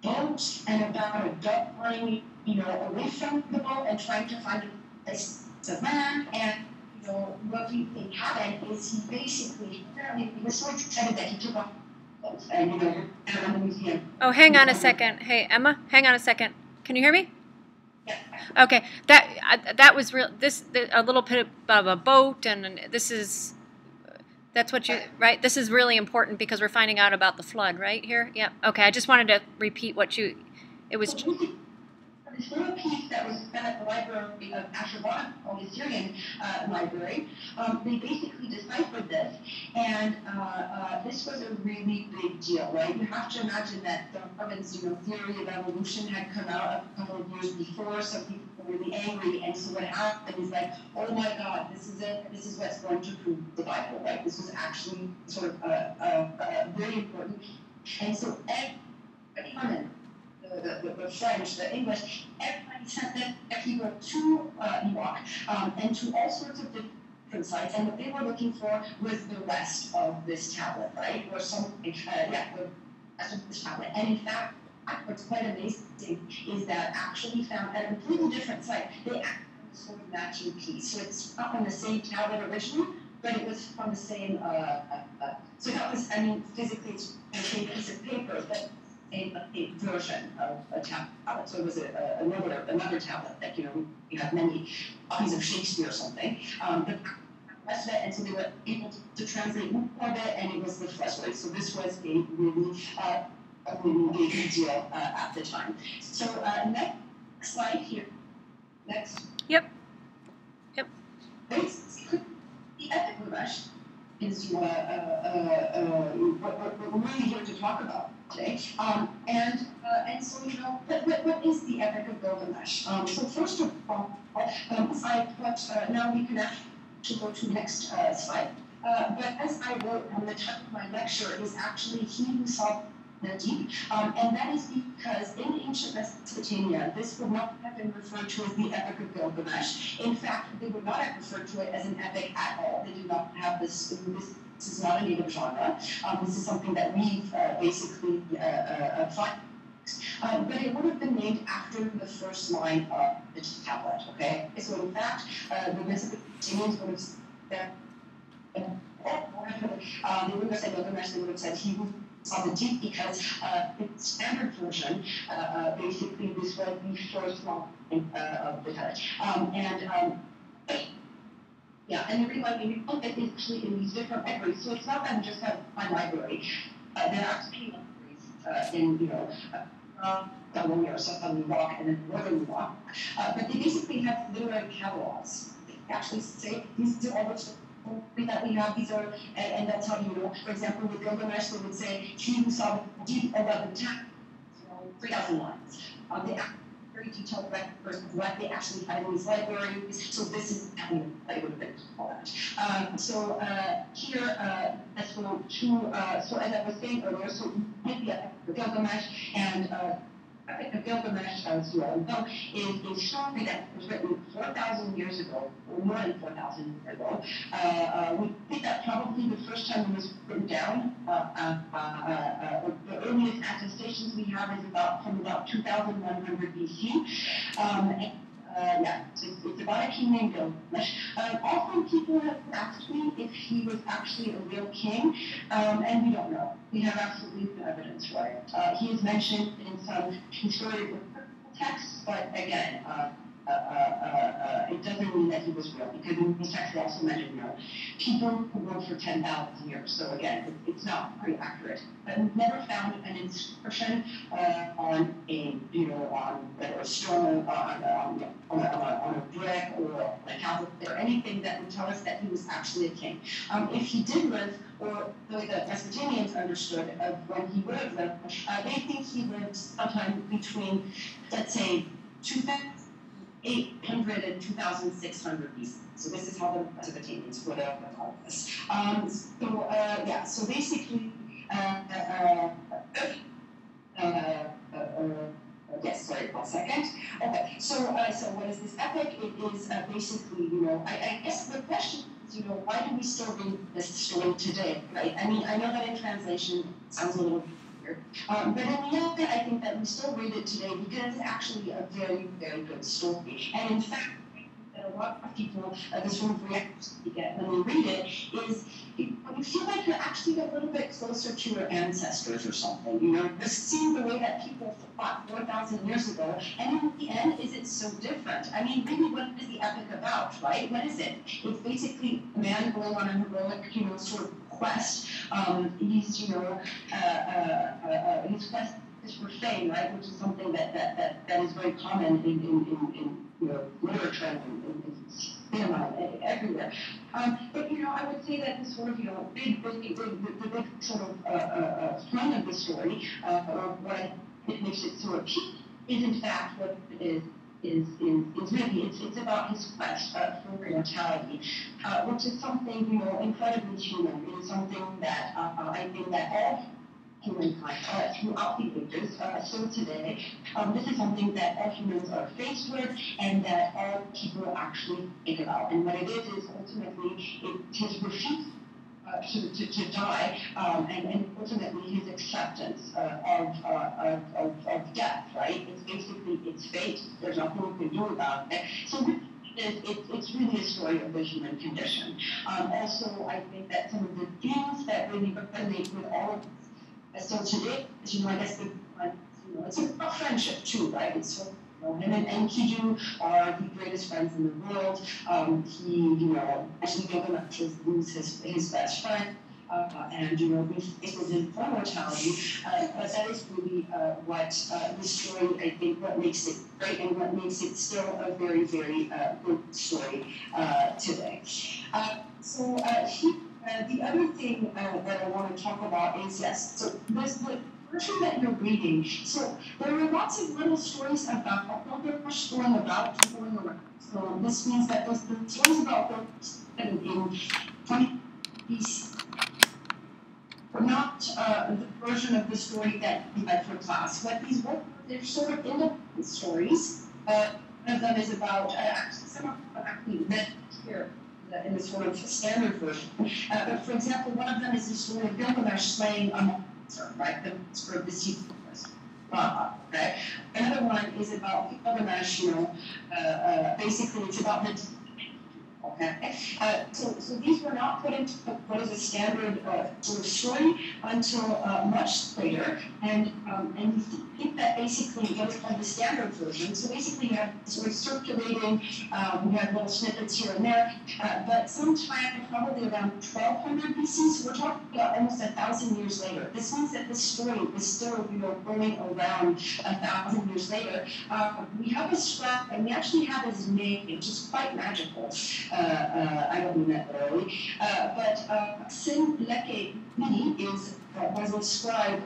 Speaker 1: boat and about a duck running, away from the boat and trying to find a place to land. And what we think happened is he basically, apparently, he was so excited that he took off and around the museum.
Speaker 2: Oh, hang on a second. Hey, Emma, hang on a second. Can you hear me?
Speaker 1: Yeah.
Speaker 2: Okay, that was real. A little bit of a boat, and that's what you right. This is really important because we're finding out about the flood right here. Yep. Okay, I just wanted to repeat what you. It was.
Speaker 1: This little piece that was at the library of Ashurbanipal, called the Assyrian library, they basically deciphered this, and this was a really big deal, right? You have to imagine that Darwin's, theory of evolution had come out a couple of years before, so people were really angry, and so what happened is like, oh my God, this is it. This is what's going to prove the Bible, right? This was actually sort of very important, and so everyone. The French, the English, everybody sent their people to Iraq and to all sorts of different sites. And what they were looking for was the rest of this tablet, right? Or something, the rest of this tablet. And in fact, what's quite amazing is that actually found at a completely different site, they actually sort of matching piece. So it's not on the same tablet originally, but it was on the same, so that was, physically it's the same piece of paper, but a version of a tablet. So it was another tablet that, we have many copies of Shakespeare or something. The rest of it, and so they were able to translate more of it, and it was the first way. So this was a really big deal at the time. So next slide here. Next.
Speaker 2: Yep.
Speaker 1: The epic Gilgamesh is what we're really here to talk about today. And so, what is the Epic of Gilgamesh? So first of all, I put, now we can actually go to the next slide. But as I wrote, the title of my lecture is actually He Who Saw deep, and that is because in ancient Mesopotamia, this would not have been referred to as the Epic of Gilgamesh. In fact, they would not have referred to it as an epic at all. They do not have this is not a native genre. This is something that we've basically found. But it would have been named after the first line of the tablet, okay? So in fact, the Mesopotamians would have said, they wouldn't have said Gilgamesh, they would have said he who saw the deep, because in the standard version, basically this was the first line of the text. Yeah, and the reason why we look at it actually in these different libraries, so it's not that we just have one library. There are actually libraries in, California or Southern Rock and then Northern Rock, but they basically have literary catalogs. They actually say these are all the stories that we have. These are, and they'll tell you, for example, with Gilgamesh, they would say, he who saw the deep 11 times, 3,000 lines. They very detailed records of what they actually had in these libraries. So this is how they would have been called that. Here, so as I was saying earlier, so the Gilgamesh and Gilgamesh, as you all know, is a story that was written 4,000 years ago, or more than 4,000 years ago. We think that probably the first time it was written down, the earliest attestations we have is from about 2,100 BC. So it's about a king named Gilgamesh. Often people have asked me if he was actually a real king, and we don't know. We have absolutely no evidence for it. He is mentioned in some historical texts, but again, it doesn't mean that he was real, because in these texts they also mention, people who ruled for 10,000 years. So again, it's not very accurate. But we've never found an inscription on a, on a stone, on a brick or a tablet or anything that would tell us that he was actually a king. If he did live, or the way that Mesopotamians understood of when he would have lived, they think he lived sometime between, let's say, 2,800 and 2,600 BC. So this is how the Mesopotamians would have called this. So basically, yes, sorry, 1 second. Okay, so what is this epic? It is basically, I guess the question is, why do we still read this story today, right? I mean, I know that in translation it sounds a little weird, but in the end, I think that we still read it today because it's actually a very, very good story. And in fact, that a lot of people, the sort of reaction you get when they read it is you feel like you're actually a little bit closer to your ancestors or something. Just seeing the way that people thought 4,000 years ago, and in the end, is it so different? I mean, really, what is the epic about, right? What is it? It's basically a man going on a heroic, sort of quest. He's, his quest is for fame, right? Which is something that is very common in literature and cinema everywhere. But I would say that the sort of the big sort of front of the story, or what it makes it sort of peak, is in fact what it is really it's about his quest for immortality, which is something incredibly human. It is something that I think that all humankind throughout the ages, still today, this is something that all humans are faced with and that all people actually think about. And what it is ultimately his refusal to die, and ultimately his acceptance of death, right? It's basically its fate. There's nothing we can do about it. So it's really a story of the human condition. Also, I think that some of the themes that really resonate with all of us. So today, I guess it's about friendship too, right? It's sort of, him and Enkidu are the greatest friends in the world. Actually Gilgamesh loses his best friend, and refaces his immortality. But that is really what the story, I think, what makes it great and what makes it still a very, very good story today. The other thing that I want to talk about is, yes, so there's the version that you're reading. So there are lots of little stories about Gilgamesh going about and going around. So this means that there's the stories about Gilgamesh in 20 BC. not the version of the story that we read for class. What these were, they're sort of independent stories. One of them is about, actually, some of them actually read here in the sort of standard version. But for example, one of them is the story of Gilgamesh slaying a monster, right? The monster of the sea. Okay. Another one is about Gilgamesh, basically it's about the okay. So these were not put into what is a standard sort of story until much later, and we think that basically what is called the standard version. So basically you have sort of circulating, we have little snippets here and there, but sometime probably around 1200 BC, so we're talking about almost 1,000 years later. This means that this story is still going around 1,000 years later. We have a scribe, and we actually have his name, which is quite magical. I don't mean that literally, but Sin Leke Mini was a scribe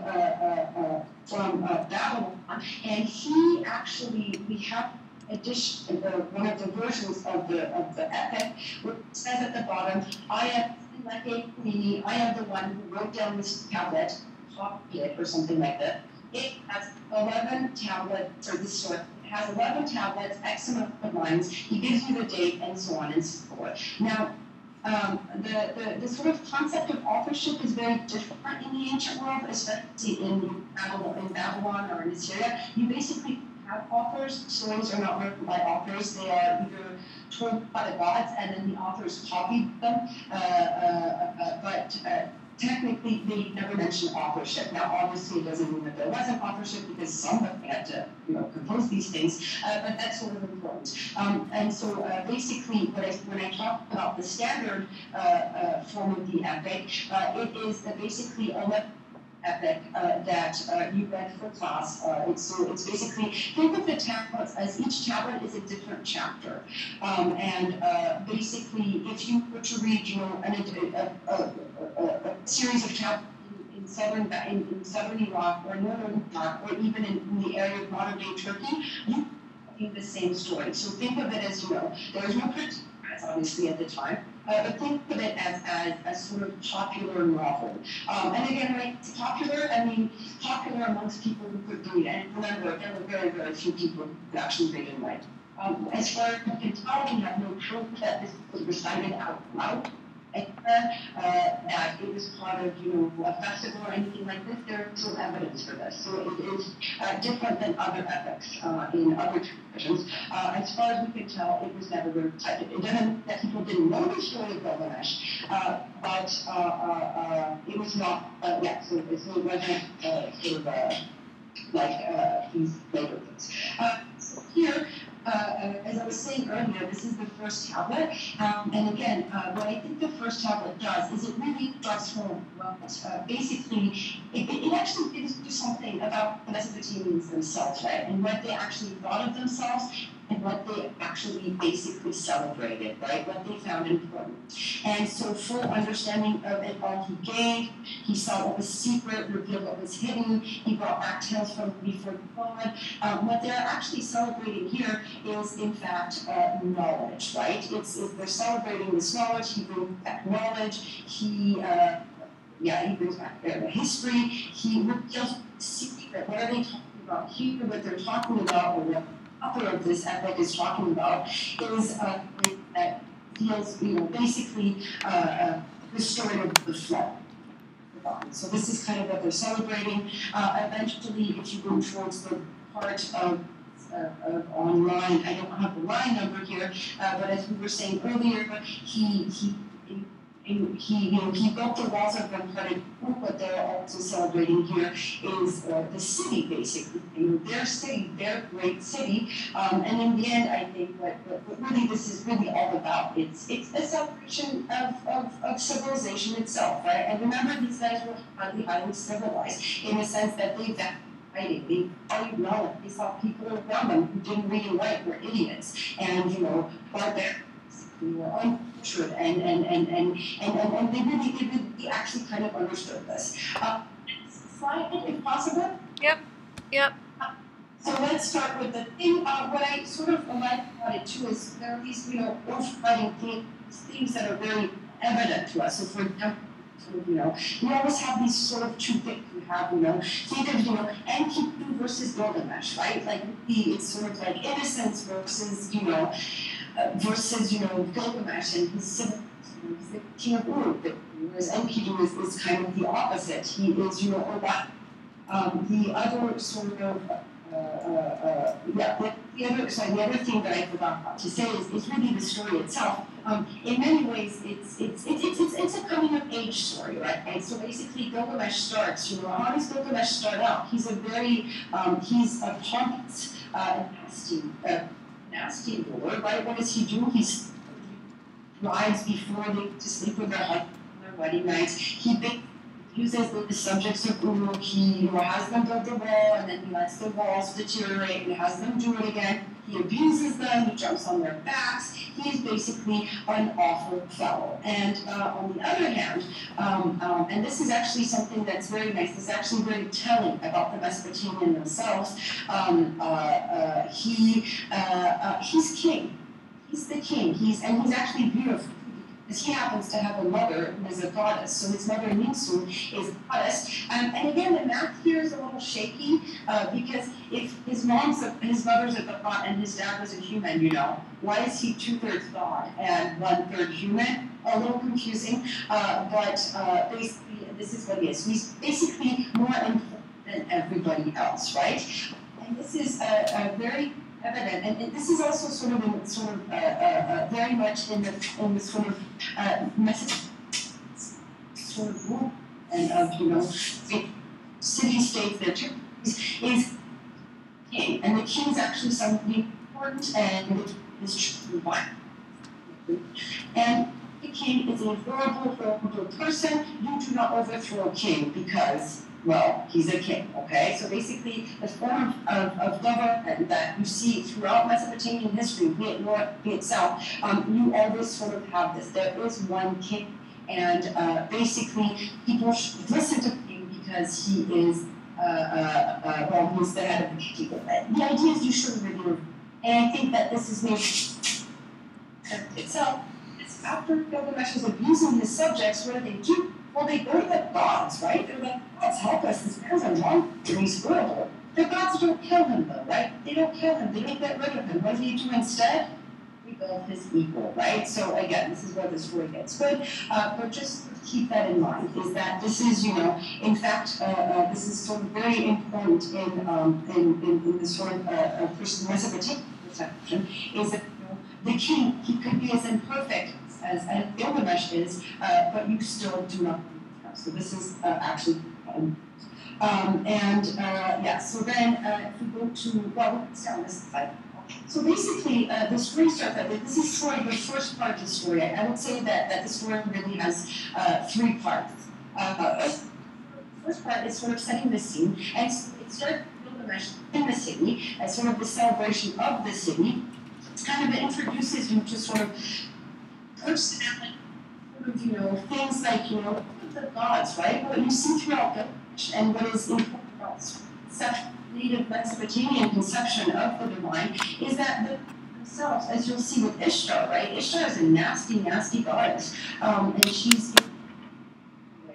Speaker 1: from Babylon, and he actually, we have edition, one of the versions of the epic, which says at the bottom, I am Sin Leke Mini, I am the one who wrote down this tablet, copied it, or something like that. It has 11 tablets, or this sort. It has 11 tablets, X amount of lines. He gives you the date, and so on and so forth. Now, the sort of concept of authorship is very different in the ancient world, especially in Babylon or in Assyria. You basically have authors. Stories are not written by authors. They are either told by the gods, and then the authors copied them. But technically, they never mention authorship. Now, obviously, it doesn't mean that there wasn't authorship because somebody had to, compose these things. But that's sort of important. And so, basically, when I talk about the standard form of the epic, it is basically a epic that you read for class. It's basically, think of the tablets as each tablet is a different chapter. And basically, if you were to read, a series of tablets in southern Iraq or northern Iraq, or even in the area of modern day Turkey, you read the same story. So think of it as, there was no print obviously at the time, but think of it as sort of popular novel. And again, when I say popular, I mean popular amongst people who could read. And remember, there were very, very few people who could actually read and write. As far as you can tell, we have no proof that this was recited out loud. That it was part of, a festival or anything like this. There is no evidence for this. So it is different than other epics in other traditions. As far as we can tell, it was never recited. It doesn't mean that people didn't know the story of Gilgamesh, but it was not, so it wasn't sort of like these later things. So here, as I was saying earlier, this is the first tablet. And again, what I think the first tablet does is it really does home well. Basically, it actually gives you something about the Mesopotamians themselves, right? And what they actually thought of themselves and what they actually basically celebrated, right? What they found important. And so full understanding of it all he gained. He saw what was secret, revealed what was hidden. He brought back tales from before God. What they're actually celebrating here is, in fact, knowledge, right? They're celebrating this knowledge. He brings back knowledge. He brings back history. He reveals secret. What are they talking about here? What they're talking about, or what author of this epic is talking about, is that deals, basically the story of the flood. So this is kind of what they're celebrating. Eventually, if you go towards the part of online, I don't have the line number here, but as we were saying earlier, he built the walls of Rampart. What they're also celebrating here is the city, basically. Their city, their great city. And in the end, I think what really this is really all about. It's a celebration of civilization itself, right? And remember, these guys were highly civilized in the sense that they valued they valued knowledge. They saw people around them who didn't read and write were idiots, and barbarians. We were uncultured, and they really actually kind of understood this. Slide, if possible.
Speaker 2: Yep.
Speaker 1: So let's start with the thing. What I sort of like about it too is there are these, overriding themes that are very evident to us. So, for example, You always have these sort of two things. You have, think of, Enkidu versus Gilgamesh, right? Like, it's sort of like innocence versus, Gilgamesh and his siblings. He's the king of Uruk, whereas Enkidu is kind of the opposite. He is, the other sort of, the other thing that I forgot to say is really the story itself. In many ways, it's a coming of age story, right? So basically, Gilgamesh starts. How does Gilgamesh start out? He's he's a pompous, nasty ruler, right? What does he do? He rides before they to sleep with their husband on their wedding nights. He uses the subjects of Uruk. He has them build the wall, and then he lets the walls deteriorate and has them do it again. He abuses them. He jumps on their backs. He is basically an awful fellow. And on the other hand, and this is actually something that's very nice. This is actually very telling about the Mesopotamian themselves. He's king. He's the king. He's actually beautiful. Because he happens to have a mother who is a goddess. So his mother, Ninsun, is a goddess. And again, the math here is a little shaky because if his mother's a god and his dad was a human, why is he 2/3 god and 1/3 human? A little confusing, but basically, this is what he is. So he's basically more important than everybody else, right? And this is a very evident, and this is also very much in the sort of message sort of rule and of city states that is king, and the king is actually something important and is true one. And the king is a horrible person. You do not overthrow a king because, well, he's a king, okay? So basically, the form of government that you see throughout Mesopotamian history, be it north, be it south, you always sort of have this. There is one king, and basically, people should listen to him because he is, he's the head of the people. The idea is you shouldn't revere, and I think that this is maybe itself. After Gilgamesh is abusing his subjects, what do? Well, they go to the gods, right? They're like, gods, help us. This man's a monster. He's horrible. The gods don't kill him, though, right? They don't kill him. They don't get rid of him. What do you do instead? Rebuild his ego, right? So, again, this is where the story gets good. But just keep that in mind, is that this is, in fact, this is sort of very important in the sort of Mesopotamian perception, is that the king, he could be as imperfect as Gilgamesh is, but you still do not believe him. So this is actually so then if we go to, well, let's stay on this side. So basically, the story starts out, this is sort of the first part of the story. I would say that the story really has 3 parts. The first part is sort of setting the scene, and it starts with Gilgamesh in the city, as sort of the celebration of the city. It kind of introduces you to sort of personality, things like, the gods, right? What you see throughout Gilgamesh and what is important about such native Mesopotamian conception of the divine is that themselves, as you'll see with Ishtar, right? Ishtar is a nasty, nasty goddess, and she's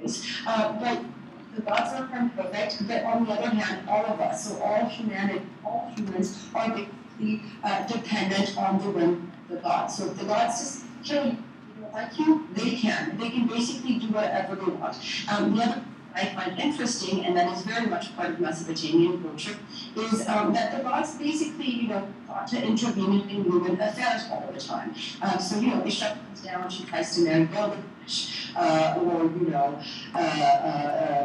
Speaker 1: but the gods are imperfect, but on the other hand, all of us, so all humanity, all humans are basically dependent on the whim of the gods. So if the gods just kill you, they don't like you, they can. They can basically do whatever they want. The other I find interesting, and that is very much part of Mesopotamian culture, is that the gods basically, thought to intervene in human affairs all the time. Ishtar comes down, she tries to marry Gilgamesh,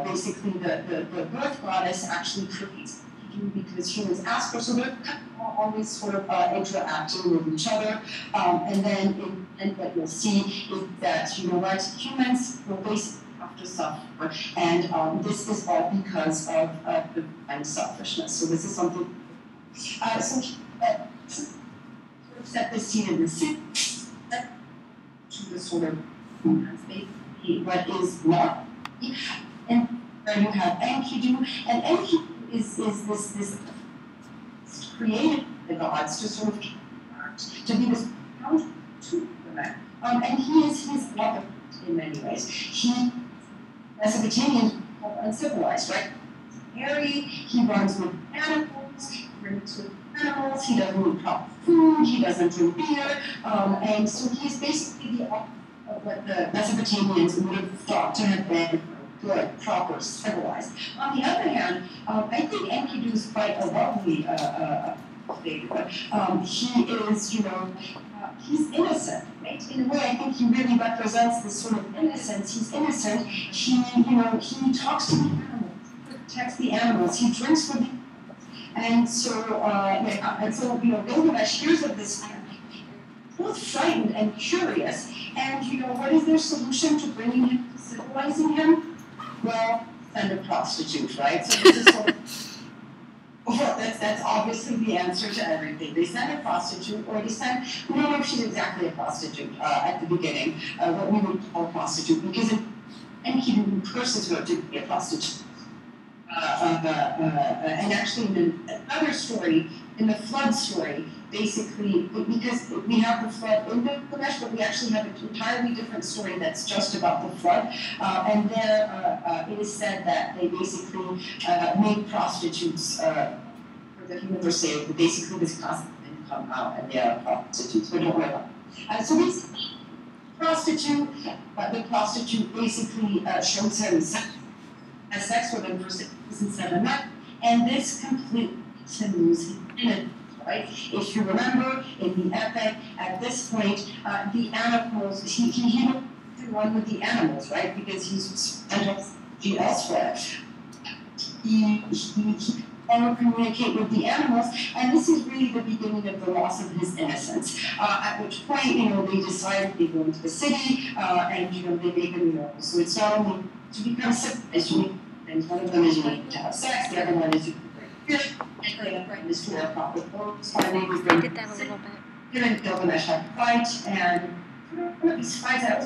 Speaker 1: basically the birth goddess actually creates because humans ask for, so they're always sort of interacting with each other, and then what you'll see is that, humans will basically have to suffer, and this is all because of the divine selfishness. So this is something, sort of set the scene in the city, to the sort of what is not, and there you have Enkidu, and Enkidu is this created the gods to sort of to be this counter to the man. And he is his mother in many ways. He Mesopotamians were uncivilized, right? Hairy, he runs with animals, he drinks with animals, he doesn't eat proper food, he doesn't drink beer, and so he's basically the opposite of what the Mesopotamians would have thought to have been good, proper, civilized. On the other hand, I think Enkidu is quite a lovely figure, but he is, he's innocent, right? In a way, I think he really represents this sort of innocence. He's innocent. He talks to the animals, he protects the animals, he drinks with the and so, Gilgamesh hears of this man, both frightened and curious. And, what is their solution to bringing him, to civilizing him? Well, send a prostitute, right? So this is sort of, well, that's obviously the answer to everything. They send a prostitute, or they send, we don't know if she's exactly a prostitute at the beginning, what we would call a prostitute, because Enkidu curses her to be a prostitute. And actually in another story, in the flood story, basically, because we have the flood in Gilgamesh, but we actually have an entirely different story that's just about the flood. And there it is said that they basically made prostitutes, for the human were saved, but basically this class didn't come out and they are prostitutes, but don't worry about it. So basically, the prostitute basically shows him has sex with him for 6 and 7 months, and this completely makes him lose his innocence, right? If you remember in the epic, at this point, the animals, he don't run with the animals, right? Because he's spent elsewhere. He can communicate with the animals, and this is really the beginning of the loss of his innocence. At which point, they decide they go into the city, and they make him normal. So it's not only to become civilized, you need things. One of them is you need to have sex. The other one is you is to wear proper clothes.
Speaker 2: I did that a little bit.
Speaker 1: Him and Gilgamesh have a fight, and one of these fights out,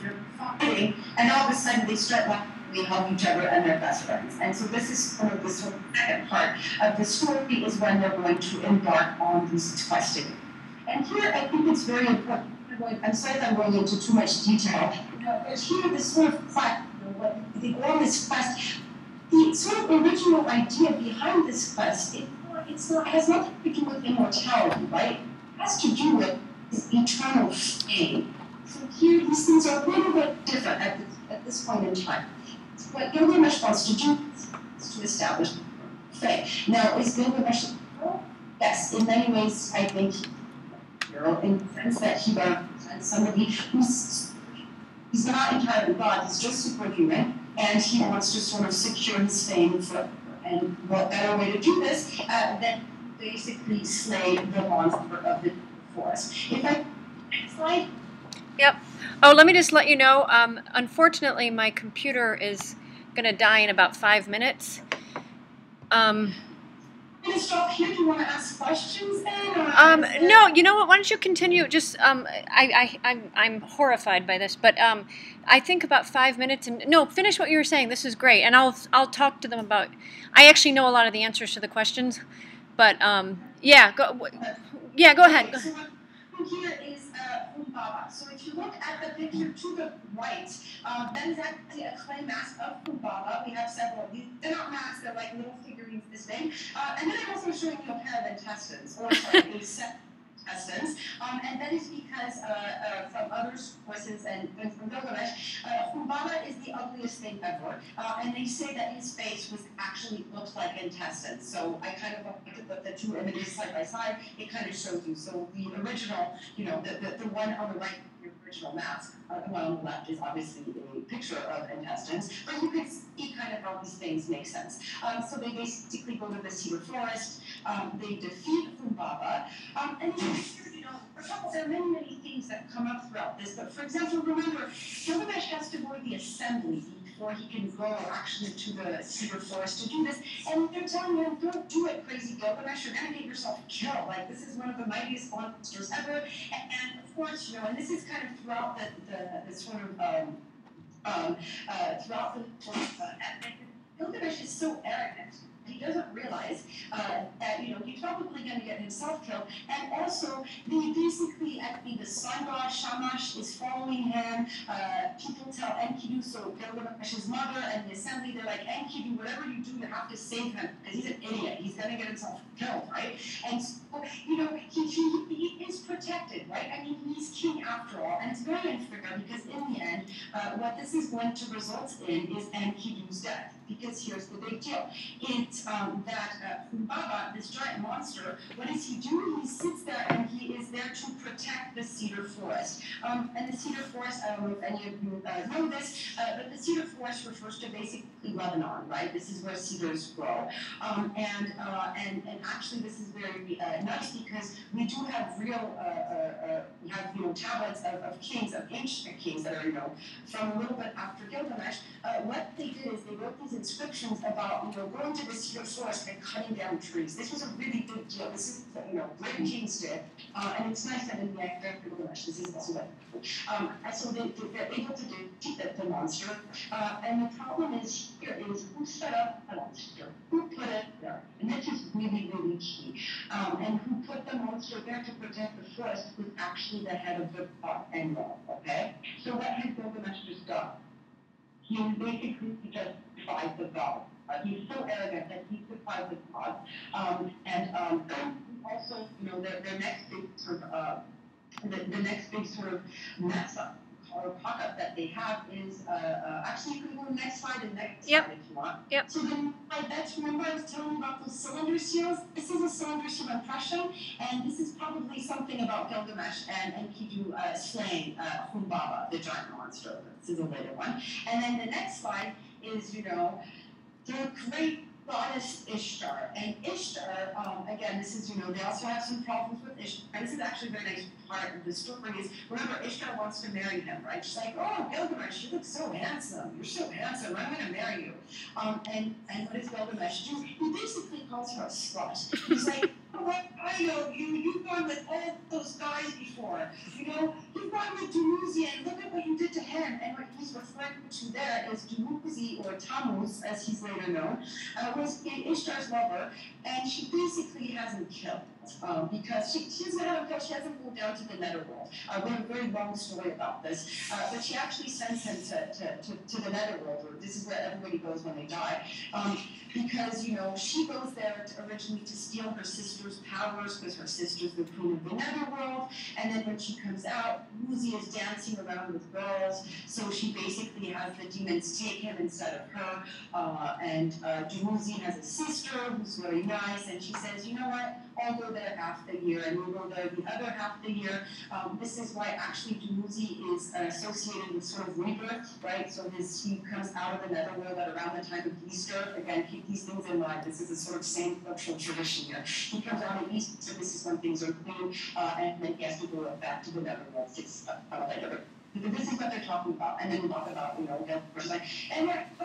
Speaker 1: you're fighting, and all of a sudden they start laughing. They help each other and they're best friends. And so this is sort of the second part of the story is when they're going to embark on this quest together. And here I think it's very important. I'm sorry if I'm going into too much detail. But here this sort of quest, they go on this quest. The sort of original idea behind this quest, it has nothing to do with immortality, right? It has to do with eternal fame. So here these things are a little bit different at this point in time. What Gilgamesh wants to do is to establish faith. Now, is Gilgamesh a hero? Yes, in many ways, I think he's a hero in the sense that he represents somebody he's not entirely God, he's just superhuman, and he wants to sort of secure his fame forever. And what better way to do this than basically slay the monster of the forest? Next slide.
Speaker 2: Yep. Oh, let me just let you know, unfortunately, my computer is going to die in about 5 minutes.
Speaker 1: I'm going to stop here. Do you want to ask questions then?
Speaker 2: No, you know what? Why don't you continue? Just, I'm horrified by this, but I think about 5 minutes. And no, finish what you were saying. This is great, and I'll talk to them about. I actually know a lot of the answers to the questions, but yeah, go ahead.
Speaker 1: So here is Humbaba. So if you look at the picture to the right, that is actually a clay mask of Humbaba. We have several of these. They're not masks, they're like little figurines this big. And then I'm also showing you a pair of intestines, or sorry, a set of intestines. And that is because from other sources and from Gilgamesh, Humbaba is the ugliest thing ever. And they say that his face actually looked like intestines. So I kind of like to put the two images side by side. It kind of shows you. So the original, the one on the right, the original mask, the one on the left is obviously a picture of intestines, but you can see kind of how these things make sense. So they basically go to the cedar forest, they defeat Humbaba, and there are many things that come up throughout this, but for example, remember, Gilgamesh has to go to the assembly before he can go actually to the cedar forest to do this, and they're telling him, don't do it, crazy Gilgamesh, you're going to get yourself killed, like this is one of the mightiest monsters ever, and of course, and this is kind of throughout the sort of, throughout the epic, Gilgamesh is so arrogant, he doesn't realize that, he's probably going going to get himself killed. And also, they basically, the sun god Shamash is following him. People tell Enkidu, so Gilgamesh's mother and the assembly, they're like, Enkidu, whatever you do, you have to save him because he's an idiot. He's going to get himself killed, right? And so, he is protected, right? I mean, he's king after all, and it's very unfair because in the end, what this is going to result in is Enkidu's death. Because here's the big deal. It's that Humbaba, this giant monster, what does he do? He sits there and he is there to protect the cedar forest. And the cedar forest, I don't know if any of you know this, but the cedar forest refers to basically Lebanon, right? This is where cedars grow. And actually this is very nice because we do have real, we have tablets of kings, of ancient kings that are, from a little bit after Gilgamesh. What they did is they wrote these inscriptions about, going to the cedar forest and cutting down trees. This was a really big deal. This is, great kings did. And it's nice that in the act of Gilgamesh, this is also and so they're able to defeat the monster. And the problem is here is who set up the monster? Who put it there? And this is really, really key. And who put the monster there to protect the forest was actually the head of the and okay? So what has Gilgamesh just done? He basically just defied the god. He's so arrogant that he defied the god. And also, their next big sort of the next big sort of mess up or fuck-up that they have is actually you can go to the next slide and next slide if you want.
Speaker 2: Yep.
Speaker 1: So then that's, remember I was telling you about those cylinder seals? This is a cylinder seal impression, and this is probably something about Gilgamesh and Enkidu slaying Humbaba, the giant monster. This is a later one. And then the next slide is, the great goddess Ishtar. And Ishtar, again, this is, they also have some problems with Ishtar. And this is actually a very nice part of the story is, remember, Ishtar wants to marry him, right? She's like, oh, Gilgamesh, you look so handsome. You're so handsome. I'm going to marry you. And what does Gilgamesh do? He basically calls her a slut. He's like, oh, well, I know you. You've gone with all those guys before. You've gone with Dumuzi, and look at what you did to him. And what he's referring to there is Dumuzi, or Tammuz, as he's later known, was Ishtar's lover, and she basically has him killed. Because she doesn't have him killed, she hasn't moved down to the netherworld. We have a very long story about this, but she actually sends him to the netherworld, or this is where everybody goes when they die, because, she goes there originally to steal her sister's powers, because her sister's the queen of the netherworld, and then when she comes out, Muzi is dancing around with girls, so she basically has the demons take him instead of her, and Dumuzi has a sister who's very nice, and she says, you know what, I'll go there half the year, and we'll go there the other half the year. This is why actually Dumuzi is associated with sort of rebirth, right? So he comes out of the netherworld at around the time of Easter. Again, keep these things in mind. This is a sort of same cultural tradition here. He comes out of Easter, so this is when things are clean, and then he has to go back to the netherworld 6 later. This is what they're talking about. And then we talk about, like, and that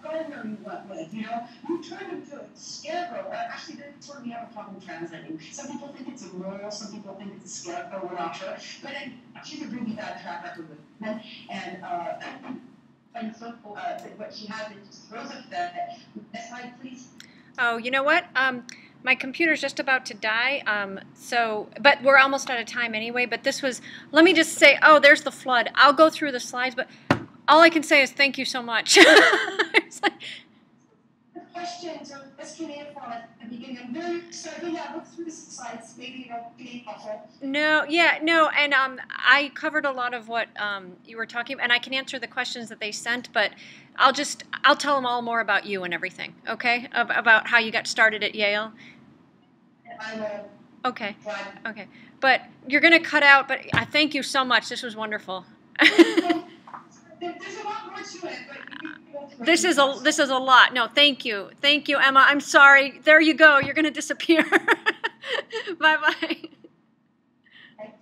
Speaker 1: gardener you went with, you turned him to a scarecrow. Actually, that's where we have a problem translating. Some people think it's a mole, some people think it's a scarecrow, we're not sure. But she's a really bad track record with men. And so what she has is Roosevelt. Next slide, please.
Speaker 2: Oh, you know what? My computer's just about to die, but we're almost out of time anyway, but this was, let me just say, oh, there's the flood. I'll go through the slides, but all I can say is thank you so much.
Speaker 1: Questions or this cuneiform at the beginning. I'm very sorry, look through the slides, maybe it'll be helpful.
Speaker 2: No, and I covered a lot of what you were talking about, and I can answer the questions that they sent, but I'll tell them all more about you and everything, okay? About how you got started at Yale.
Speaker 1: I will.
Speaker 2: Okay. But you're going to cut out, but I thank you so much. This was wonderful.
Speaker 1: There's a lot more to it, but
Speaker 2: this is a lot. No, thank you, Emma. I'm sorry. There you go. You're going to disappear. Bye-bye.
Speaker 1: Okay.